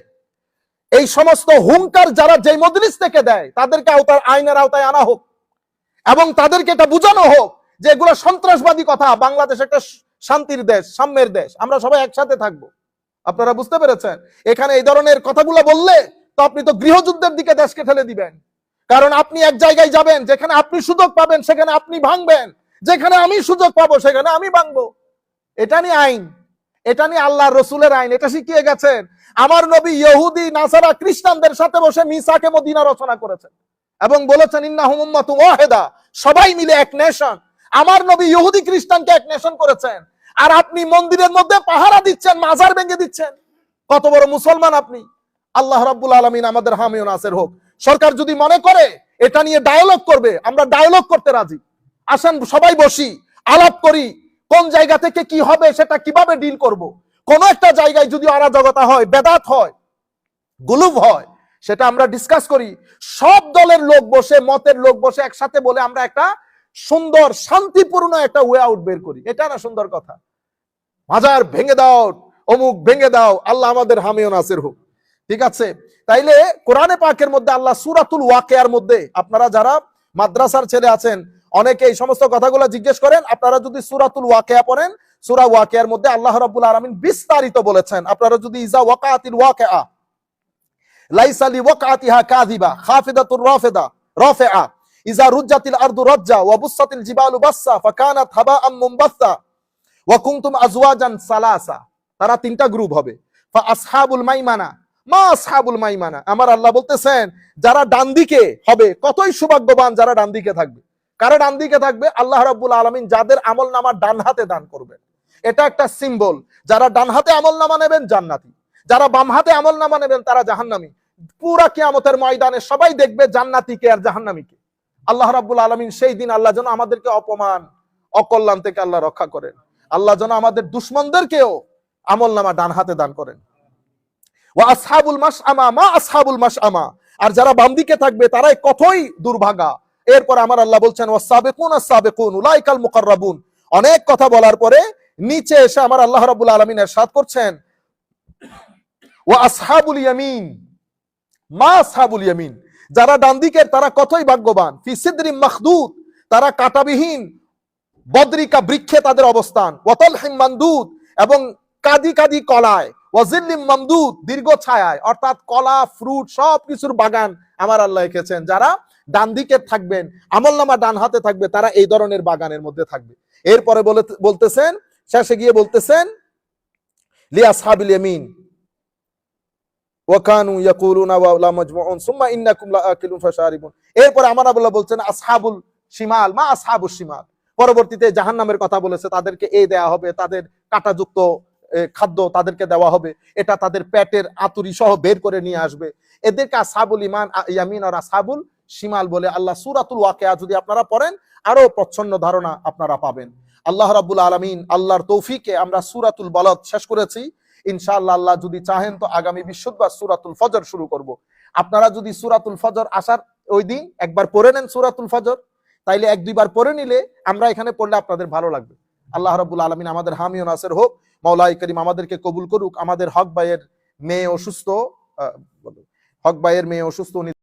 এই সমস্ত হুঙ্কার যারা যেই মজলিস থেকে দেয় তাদেরকে আইনের আওতায় আনা হোক, এবং তাদেরকে এটা বোঝানো হোক যে এগুলো সন্ত্রাসবাদী কথা। বাংলাদেশ একটা শান্তির দেশ, সাম্যের দেশ, আমরা সবাই একসাথে থাকবো। আপনারা বুঝতে পেরেছেন? এখানে এই ধরনের কথাগুলো বললে তো আপনি তো গৃহযুদ্ধের দিকে দেশকে ঠেলে দিবেন। কারণ আপনি এক জায়গায় যাবেন, যেখানে আপনি সুযোগ পাবেন সেখানে আপনি ভাঙবেন, যেখানে আমি সুযোগ পাবো সেখানে আমি ভাঙবো। এটা নিয়ে আইন, এটা নিয়ে আল্লাহ রসুলের আইন, এটা শিখিয়ে গেছেন। আমার নবী ইহুদি, নাসারা, খ্রিস্টানদের সাথে বসে মিসাকে মদিনা রচনা করেছেন এবং বলেছেন ইন্নাহুম উম্মাতুন ওয়াহিদা, সবাই মিলে এক নেশন। আমার নবী ইহুদি খ্রিস্টানকে এক নেশন করেছেন, আর আপনি মন্দিরের মধ্যে পাহারা দিচ্ছেন, মাজার ভেঙে দিচ্ছেন। কত বড় মুসলমান আপনি! আল্লাহ রাব্বুল আলামিন আমাদের হামি ও নাসির হোক। সরকার যদি মনে করে এটা নিয়ে ডায়ালগ করবে, আমরা ডায়ালগ করতে রাজি। আসেন সবাই বসি, আলাপ করি, কোন জায়গা থেকে কি হবে, সেটা কিভাবে ডিল করব। কোন একটা জায়গায় যদি অরাজকতা হয়, বেদাত হয়, গুলুব হয়, সেটা আমরা ডিসকাস করি। সব দলের লোক বসে, মতের লোক বসে একসাথে বলে আমরা একটা সুন্দর শান্তিপূর্ণ একটা ওয়ে আউট বের করি। এটা না সুন্দর কথা? মাজার ভেঙে দাও, অমুক ভেঙে দাও। আল্লাহ আমাদের হামি ও নাসির হোক। ঠিক আছে? তাইলে কোরআনে পাকের মধ্যে আল্লাহ সূরাতুল ওয়াকিয়ার মধ্যে, আপনারা যারা মাদ্রাসার ছেলে আছেন অনেকে এই সমস্ত কথাগুলো জিজ্ঞেস করেন, আপনারা যদি সূরাতুল ওয়াকিয়া পড়েন, সূরা ওয়াকিয়ার মধ্যে আল্লাহ রাব্বুল আলামিন বিস্তারিত বলেছেন। আপনারা যদি ইজা ওয়াকাতিল ওয়াকিয়া লাইসা লিওয়াকাতিহা কাযিবা খাফিদাতুর রাফিআ ইজা রুজ্জাতিল আরদু রাজ্জা ওয়া বুসাতিল জিবালু বাসসা ফাকানাত হাবাআম মুনবাসসা ওয়া কুনতুম আজওয়াজান সালাসা। তারা তিনটা গ্রুপ হবে। ফা আসহাবুল মাইমানা মা আসহাবুল মাইমানা। আমার আল্লাহ বলতেছেন যারা ডান দিকে হবে, কতই সৌভাগ্যবান যারা ডান দিকে থাকবে। কারা ডান দিকে থাকবে? আল্লাহ রাব্বুল আলামিন যাদের আমলনামা ডান হাতে দান করবেন। এটা একটা সিম্বল। যারা ডান হাতে আমলনামা নেবেন জান্নাতি, যারা বাম হাতে আমলনামা নেবেন তারা জাহান্নামী। পুরা কিয়ামতের ময়দানে সবাই দেখবে জান্নাতীকে আর জাহান্নামীকে। আল্লাহ রাব্বুল আলামিন সেই দিন আল্লাহ যেন আমাদেরকে অপমান অকল্যাণ থেকে আল্লাহ রক্ষা করেন। আল্লাহ যেন আমাদের দুশমনদেরকেও আমলনামা ডান হাতে দান করেন। ওয়া আসহাবুল মাশআমা মা আসহাবুল মাশআমা। আর যারা বাম দিকে থাকবে তারাই কতই দুর্ভাগা। এরপর আমার আল্লাহ বলছেন ওয়াসাবিকুন আস-সাবিকুন উলাইকাল মুকাররাবুন। অনেক কথা বলার পরে নিচে এসে আমার আল্লাহ রাব্বুল আলামিন ইরশাদ করছেন ওয়া আসহাবুল ইয়ামিন মা আসহাবুল ইয়ামিন। যারা ডান দিকের তারা কতই ভাগ্যবান। ফি সিদরিম মাখদুদ, তারা কাঁটাবিহীন বদ্রিকা বৃক্ষে তাদের অবস্থান। ওয়াতালহিম মামদুদ, এবং কাদি কাদি কলায়। ওয়াজিল্লিম মামদুদ, দীর্ঘ ছায়ায়, অর্থাৎ কলা ফ্রুট সব কিছুর বাগান আমার আল্লাহ রেখেছেন। যারা ডান দিকে থাকবেন, আমলনামা ডান হাতে থাকবে, তারা এই ধরনের বাগানের মধ্যে থাকবে। এরপরে বলতেছেন, শেষে গিয়ে বলতেছেন লিআসহাবিল ইয়ামিন ওয়াকানু ইয়াকুলুনা ওয়া লা মাজমুউন সুম্মা ইন্নাকুম লাআকিলুন ফাশারিবুন। এরপর আমার আল্লাহ বলছেন আসহাবুল শিমাল, মা আসহাবুস শিমাল। পরবর্তীতে জাহান্নামের কথা বলেছে, তাদেরকে এই দেয়া হবে, তাদের কাঁটাযুক্ত খাদ্য তাদেরকে দেওয়া হবে, এটা তাদের পেটের আতুরি সহ বের করে নিয়ে আসবে। এদেরকে আসহাবুল ইয়ামিন আর আসহাবুল শিমাল বলে। আল্লাহ সূরাতুল ওয়াকিয়া যদি আপনারা পড়েন আরো প্রচ্ছন্ন ধারণা আপনারা পাবেন। আল্লাহ রাব্বুল আলামিন আল্লাহর তৌফিকে আমরা সূরাতুল বালাদ শেষ করেছি। ইনশাআল্লাহ আল্লাহ যদি চাহেন তো আগামী বৃহস্পতিবার সূরাতুল ফজর শুরু করব। আপনারা যদি সূরাতুল ফজর আসার ওই দিন একবার পড়ে নেন সূরাতুল ফজর, তাইলে এক দুইবার পড়ে নিলে আমরা এখানে পড়লে আপনাদের ভালো লাগবে। আল্লাহ রাব্বুল আলামিন আমাদের হামি ও নাসির হোক। মাওলাই করিম আমাদেরকে কবুল করুক। আমাদের হক ভাইয়ের মেয়ে অসুস্থ, হক ভাইয়ের মেয়ে অসুস্থ, উনি